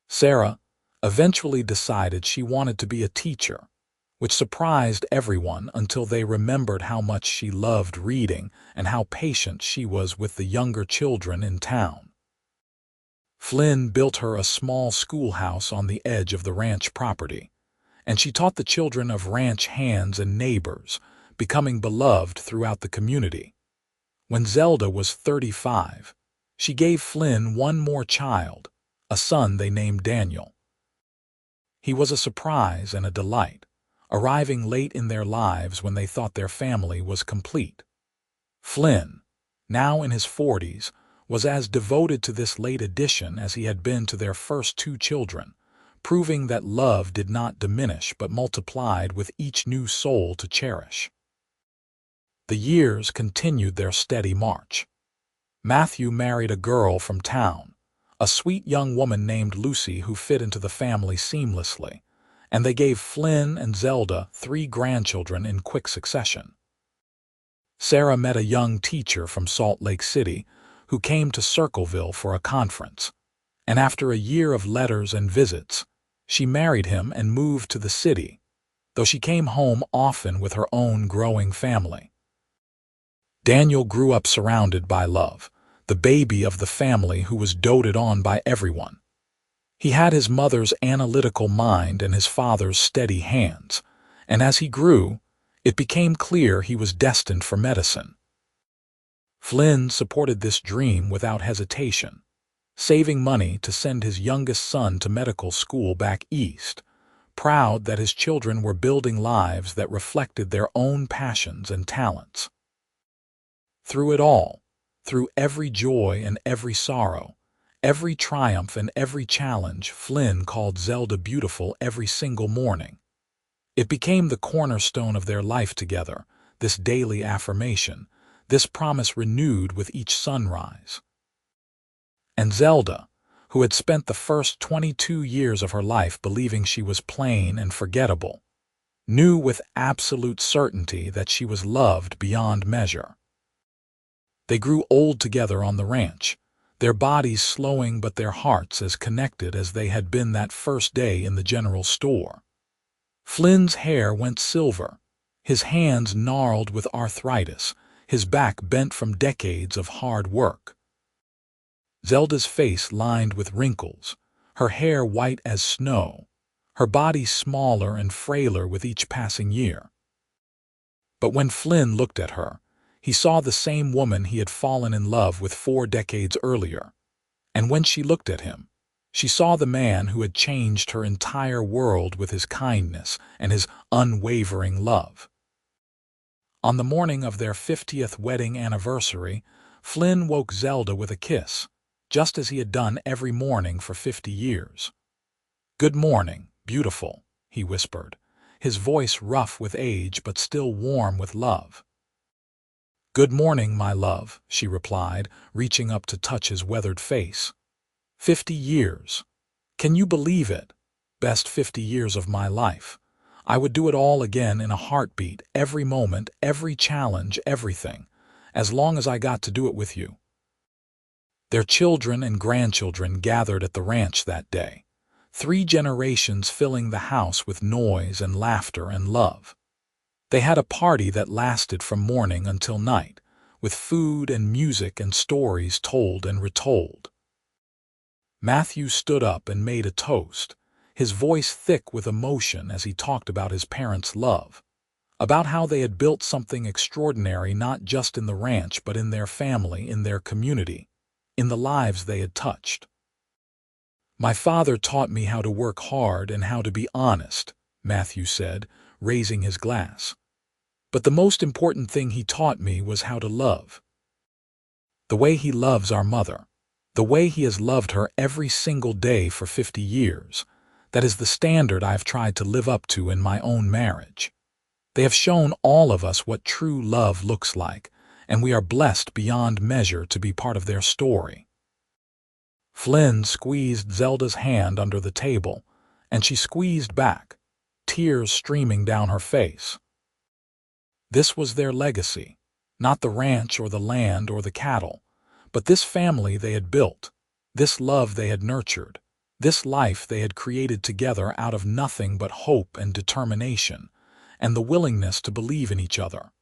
Sarah eventually decided she wanted to be a teacher, which surprised everyone until they remembered how much she loved reading and how patient she was with the younger children in town. Flynn built her a small schoolhouse on the edge of the ranch property, and she taught the children of ranch hands and neighbors, becoming beloved throughout the community. When Zelda was 35, she gave Flynn one more child, a son they named Daniel. He was a surprise and a delight, arriving late in their lives when they thought their family was complete. Flynn, now in his 40s, was as devoted to this late addition as he had been to their first two children, proving that love did not diminish but multiplied with each new soul to cherish. The years continued their steady march. Matthew married a girl from town, a sweet young woman named Lucy who fit into the family seamlessly, and they gave Flynn and Zelda 3 grandchildren in quick succession. Sarah met a young teacher from Salt Lake City who came to Circleville for a conference, and after a year of letters and visits, she married him and moved to the city, though she came home often with her own growing family. Daniel grew up surrounded by love, the baby of the family who was doted on by everyone. He had his mother's analytical mind and his father's steady hands, and as he grew, it became clear he was destined for medicine. Flynn supported this dream without hesitation, saving money to send his youngest son to medical school back east, proud that his children were building lives that reflected their own passions and talents. Through it all, through every joy and every sorrow, every triumph and every challenge, Flynn called Zelda beautiful every single morning. It became the cornerstone of their life together, this daily affirmation, this promise renewed with each sunrise. And Zelda, who had spent the first 22 years of her life believing she was plain and forgettable, knew with absolute certainty that she was loved beyond measure. They grew old together on the ranch, their bodies slowing but their hearts as connected as they had been that first day in the general store. Flynn's hair went silver, his hands gnarled with arthritis, his back bent from decades of hard work. Zelda's face lined with wrinkles, her hair white as snow, her body smaller and frailer with each passing year. But when Flynn looked at her, He saw the same woman he had fallen in love with 4 decades earlier, and when she looked at him, she saw the man who had changed her entire world with his kindness and his unwavering love. On the morning of their 50th wedding anniversary, Flynn woke Zelda with a kiss, just as he had done every morning for 50 years. "Good morning, beautiful," he whispered, his voice rough with age but still warm with love. "Good morning, my love," she replied, reaching up to touch his weathered face. 50 years. Can you believe it? Best 50 years of my life. I would do it all again in a heartbeat, every moment, every challenge, everything, as long as I got to do it with you. Their children and grandchildren gathered at the ranch that day, 3 generations filling the house with noise and laughter and love. They had a party that lasted from morning until night, with food and music and stories told and retold. Matthew stood up and made a toast, his voice thick with emotion as he talked about his parents' love, about how they had built something extraordinary not just in the ranch but in their family, in their community, in the lives they had touched. "My father taught me how to work hard and how to be honest," Matthew said, raising his glass. "But the most important thing he taught me was how to love. The way he loves our mother. The way he has loved her every single day for 50 years, that is the standard I have tried to live up to in my own marriage. They have shown all of us what true love looks like, and we are blessed beyond measure to be part of their story." Flynn squeezed Zelda's hand under the table, and she squeezed back, tears streaming down her face. This was their legacy, not the ranch or the land or the cattle, but this family they had built, this love they had nurtured, this life they had created together out of nothing but hope and determination, and the willingness to believe in each other.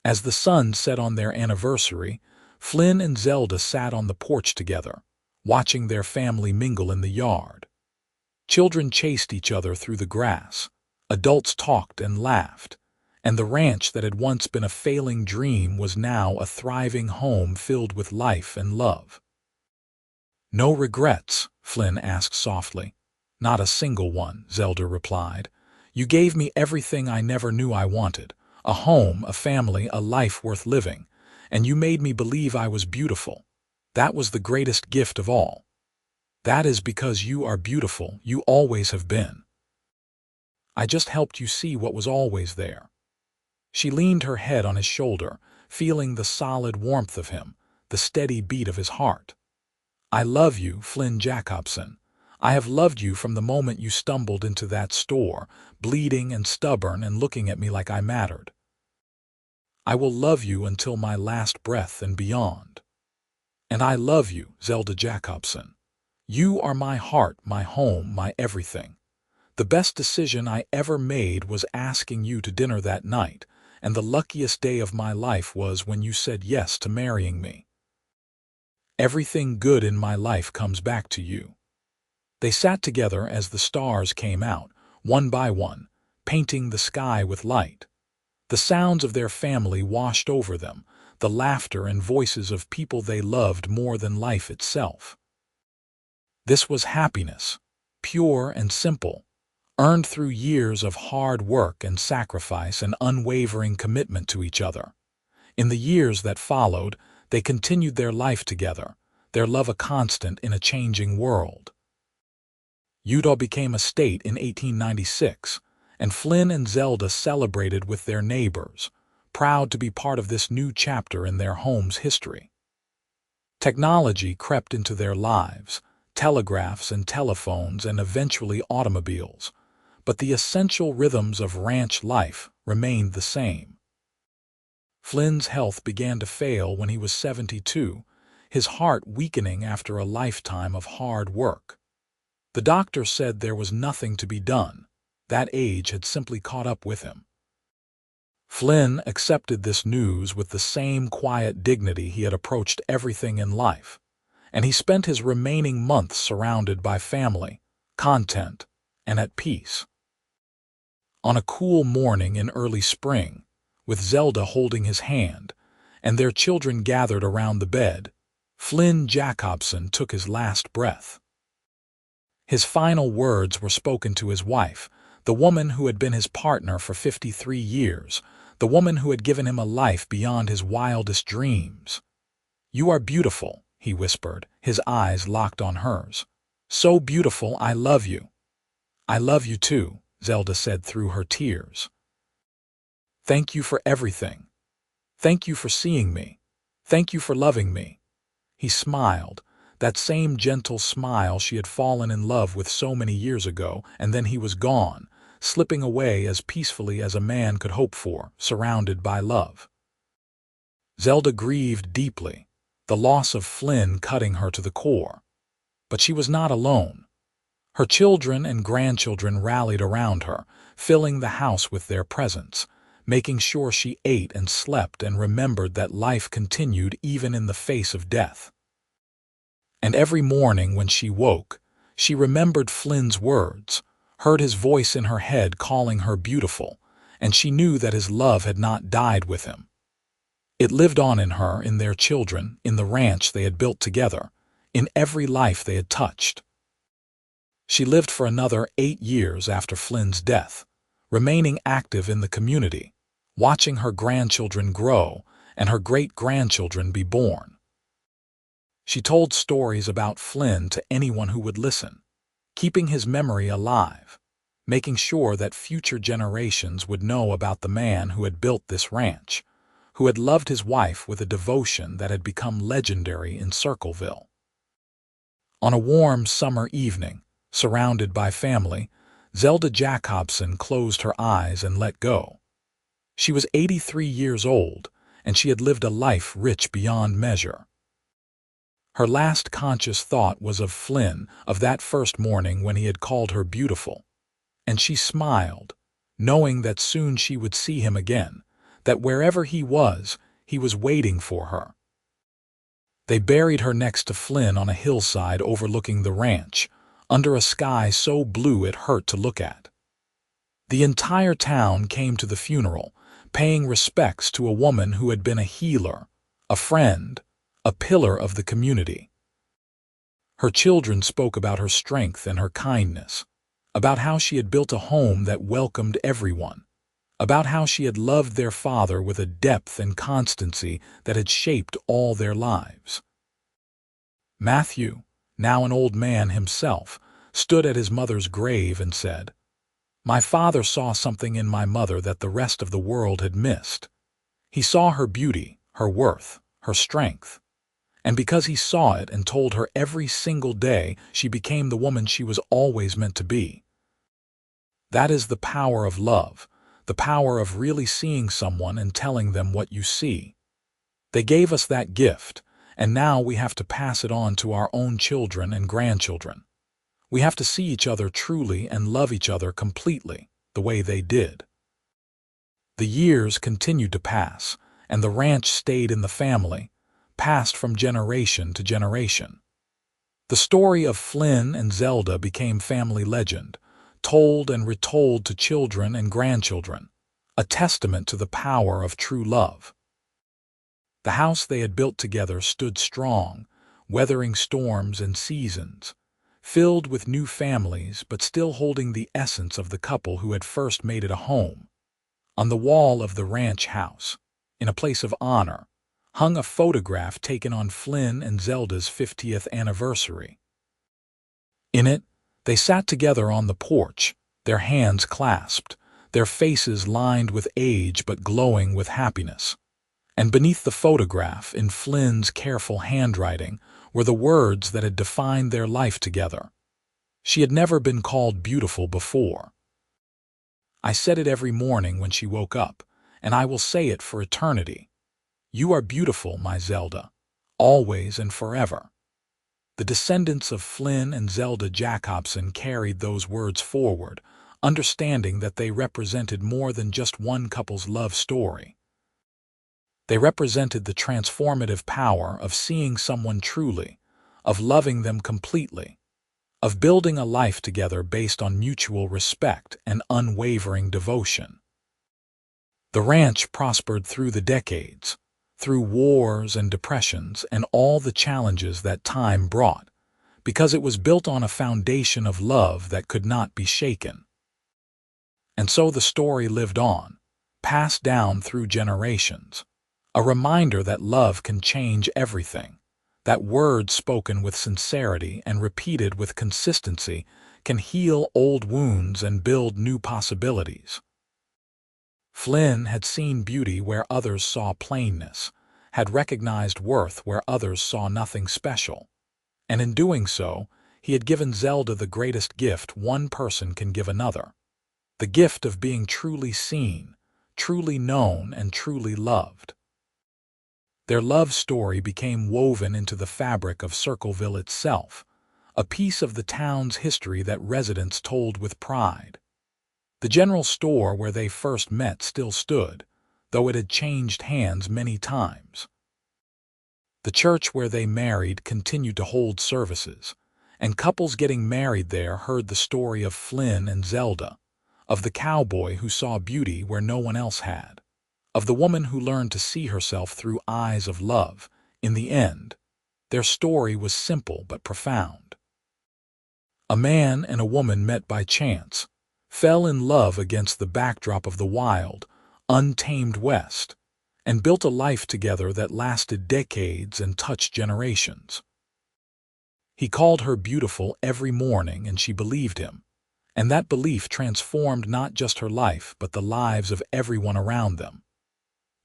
As the sun set on their anniversary, Flynn and Zelda sat on the porch together, watching their family mingle in the yard. Children chased each other through the grass, adults talked and laughed, and the ranch that had once been a failing dream was now a thriving home filled with life and love. "No regrets?" Flynn asked softly. "Not a single one," Zelda replied. "You gave me everything I never knew I wanted, a home, a family, a life worth living, and you made me believe I was beautiful. That was the greatest gift of all. That is because you are beautiful, you always have been. I just helped you see what was always there." She leaned her head on his shoulder, feeling the solid warmth of him, the steady beat of his heart. "I love you, Flynn Jacobson. I have loved you from the moment you stumbled into that store, bleeding and stubborn and looking at me like I mattered. I will love you until my last breath and beyond. And I love you, Zelda Jacobson. You are my heart, my home, my everything. The best decision I ever made was asking you to dinner that night, and the luckiest day of my life was when you said yes to marrying me. Everything good in my life comes back to you." They sat together as the stars came out, one by one, painting the sky with light. The sounds of their family washed over them, the laughter and voices of people they loved more than life itself. This was happiness, pure and simple, earned through years of hard work and sacrifice and unwavering commitment to each other. In the years that followed, they continued their life together, their love a constant in a changing world. Utah became a state in 1896, and Flynn and Zelda celebrated with their neighbors, proud to be part of this new chapter in their home's history. Technology crept into their lives, telegraphs and telephones and eventually automobiles, but the essential rhythms of ranch life remained the same. Flynn's health began to fail when he was 72, his heart weakening after a lifetime of hard work. The doctor said there was nothing to be done. That age had simply caught up with him. Flynn accepted this news with the same quiet dignity he had approached everything in life, and he spent his remaining months surrounded by family, content, and at peace. On a cool morning in early spring, with Zelda holding his hand, and their children gathered around the bed, Flynn Jacobson took his last breath. His final words were spoken to his wife, the woman who had been his partner for 53 years, the woman who had given him a life beyond his wildest dreams. "You are beautiful," he whispered, his eyes locked on hers. "So beautiful, I love you." "I love you too," Zelda said through her tears. "Thank you for everything. Thank you for seeing me. Thank you for loving me." He smiled, that same gentle smile she had fallen in love with so many years ago, and then he was gone, slipping away as peacefully as a man could hope for, surrounded by love. Zelda grieved deeply, the loss of Flynn cutting her to the core. But she was not alone. Her children and grandchildren rallied around her, filling the house with their presence, making sure she ate and slept and remembered that life continued even in the face of death. And every morning when she woke, she remembered Flynn's words, heard his voice in her head calling her beautiful, and she knew that his love had not died with him. It lived on in her, in their children, in the ranch they had built together, in every life they had touched. She lived for another 8 years after Flynn's death, remaining active in the community, watching her grandchildren grow and her great-grandchildren be born. She told stories about Flynn to anyone who would listen, keeping his memory alive, making sure that future generations would know about the man who had built this ranch, who had loved his wife with a devotion that had become legendary in Circleville. On a warm summer evening, surrounded by family, Zelda Jacobson closed her eyes and let go. She was 83 years old, and she had lived a life rich beyond measure. Her last conscious thought was of Flynn, of that first morning when he had called her beautiful. And she smiled, knowing that soon she would see him again, that wherever he was waiting for her. They buried her next to Flynn on a hillside overlooking the ranch, under a sky so blue it hurt to look at. The entire town came to the funeral, paying respects to a woman who had been a healer, a friend, a pillar of the community. Her children spoke about her strength and her kindness, about how she had built a home that welcomed everyone, about how she had loved their father with a depth and constancy that had shaped all their lives. Matthew, now an old man himself, stood at his mother's grave and said, "My father saw something in my mother that the rest of the world had missed. He saw her beauty, her worth, her strength. And because he saw it and told her every single day, she became the woman she was always meant to be." That is the power of love, the power of really seeing someone and telling them what you see. They gave us that gift, and now we have to pass it on to our own children and grandchildren. We have to see each other truly and love each other completely, the way they did. The years continued to pass, and the ranch stayed in the family, passed from generation to generation. The story of Flynn and Zelda became family legend, told and retold to children and grandchildren, a testament to the power of true love. The house they had built together stood strong, weathering storms and seasons, filled with new families but still holding the essence of the couple who had first made it a home. On the wall of the ranch house, in a place of honor, hung a photograph taken on Flynn and Zelda's 50th anniversary. In it, they sat together on the porch, their hands clasped, their faces lined with age but glowing with happiness. And beneath the photograph, in Flynn's careful handwriting, were the words that had defined their life together. She had never been called beautiful before. I said it every morning when she woke up, and I will say it for eternity. You are beautiful, my Zelda, always and forever. The descendants of Flynn and Zelda Jacobson carried those words forward, understanding that they represented more than just one couple's love story. They represented the transformative power of seeing someone truly, of loving them completely, of building a life together based on mutual respect and unwavering devotion. The ranch prospered through the decades, through wars and depressions and all the challenges that time brought, because it was built on a foundation of love that could not be shaken. And so the story lived on, passed down through generations, a reminder that love can change everything, that words spoken with sincerity and repeated with consistency can heal old wounds and build new possibilities. Flynn had seen beauty where others saw plainness, had recognized worth where others saw nothing special. And in doing so, he had given Zelda the greatest gift one person can give another, the gift of being truly seen, truly known, and truly loved. Their love story became woven into the fabric of Circleville itself, a piece of the town's history that residents told with pride. The general store where they first met still stood, though it had changed hands many times. The church where they married continued to hold services, and couples getting married there heard the story of Flynn and Zelda, of the cowboy who saw beauty where no one else had, of the woman who learned to see herself through eyes of love. In the end, their story was simple but profound. A man and a woman met by chance, fell in love against the backdrop of the wild, untamed West, and built a life together that lasted decades and touched generations. He called her beautiful every morning and she believed him, and that belief transformed not just her life but the lives of everyone around them.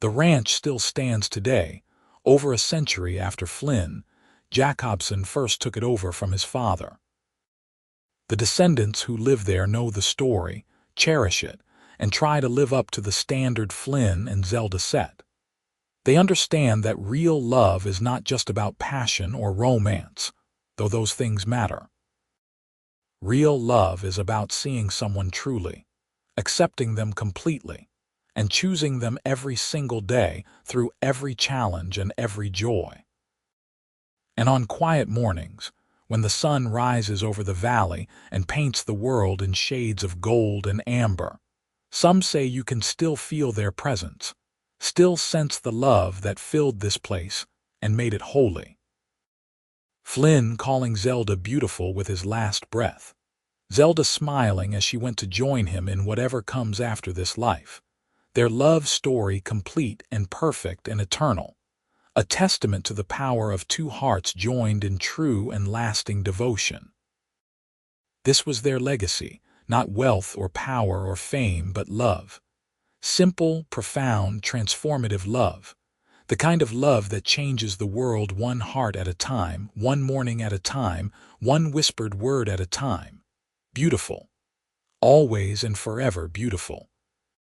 The ranch still stands today, over a century after Flynn Jacobson first took it over from his father. The descendants who live there know the story, cherish it, and try to live up to the standard Flynn and Zelda set. They understand that real love is not just about passion or romance, though those things matter. Real love is about seeing someone truly, accepting them completely, and choosing them every single day through every challenge and every joy. And on quiet mornings, when the sun rises over the valley and paints the world in shades of gold and amber, some say you can still feel their presence, still sense the love that filled this place and made it holy. Flynn calling Zelda beautiful with his last breath, Zelda smiling as she went to join him in whatever comes after this life, their love story complete and perfect and eternal, a testament to the power of two hearts joined in true and lasting devotion. This was their legacy, not wealth or power or fame, but love. Simple, profound, transformative love. The kind of love that changes the world one heart at a time, one morning at a time, one whispered word at a time. Beautiful. Always and forever beautiful.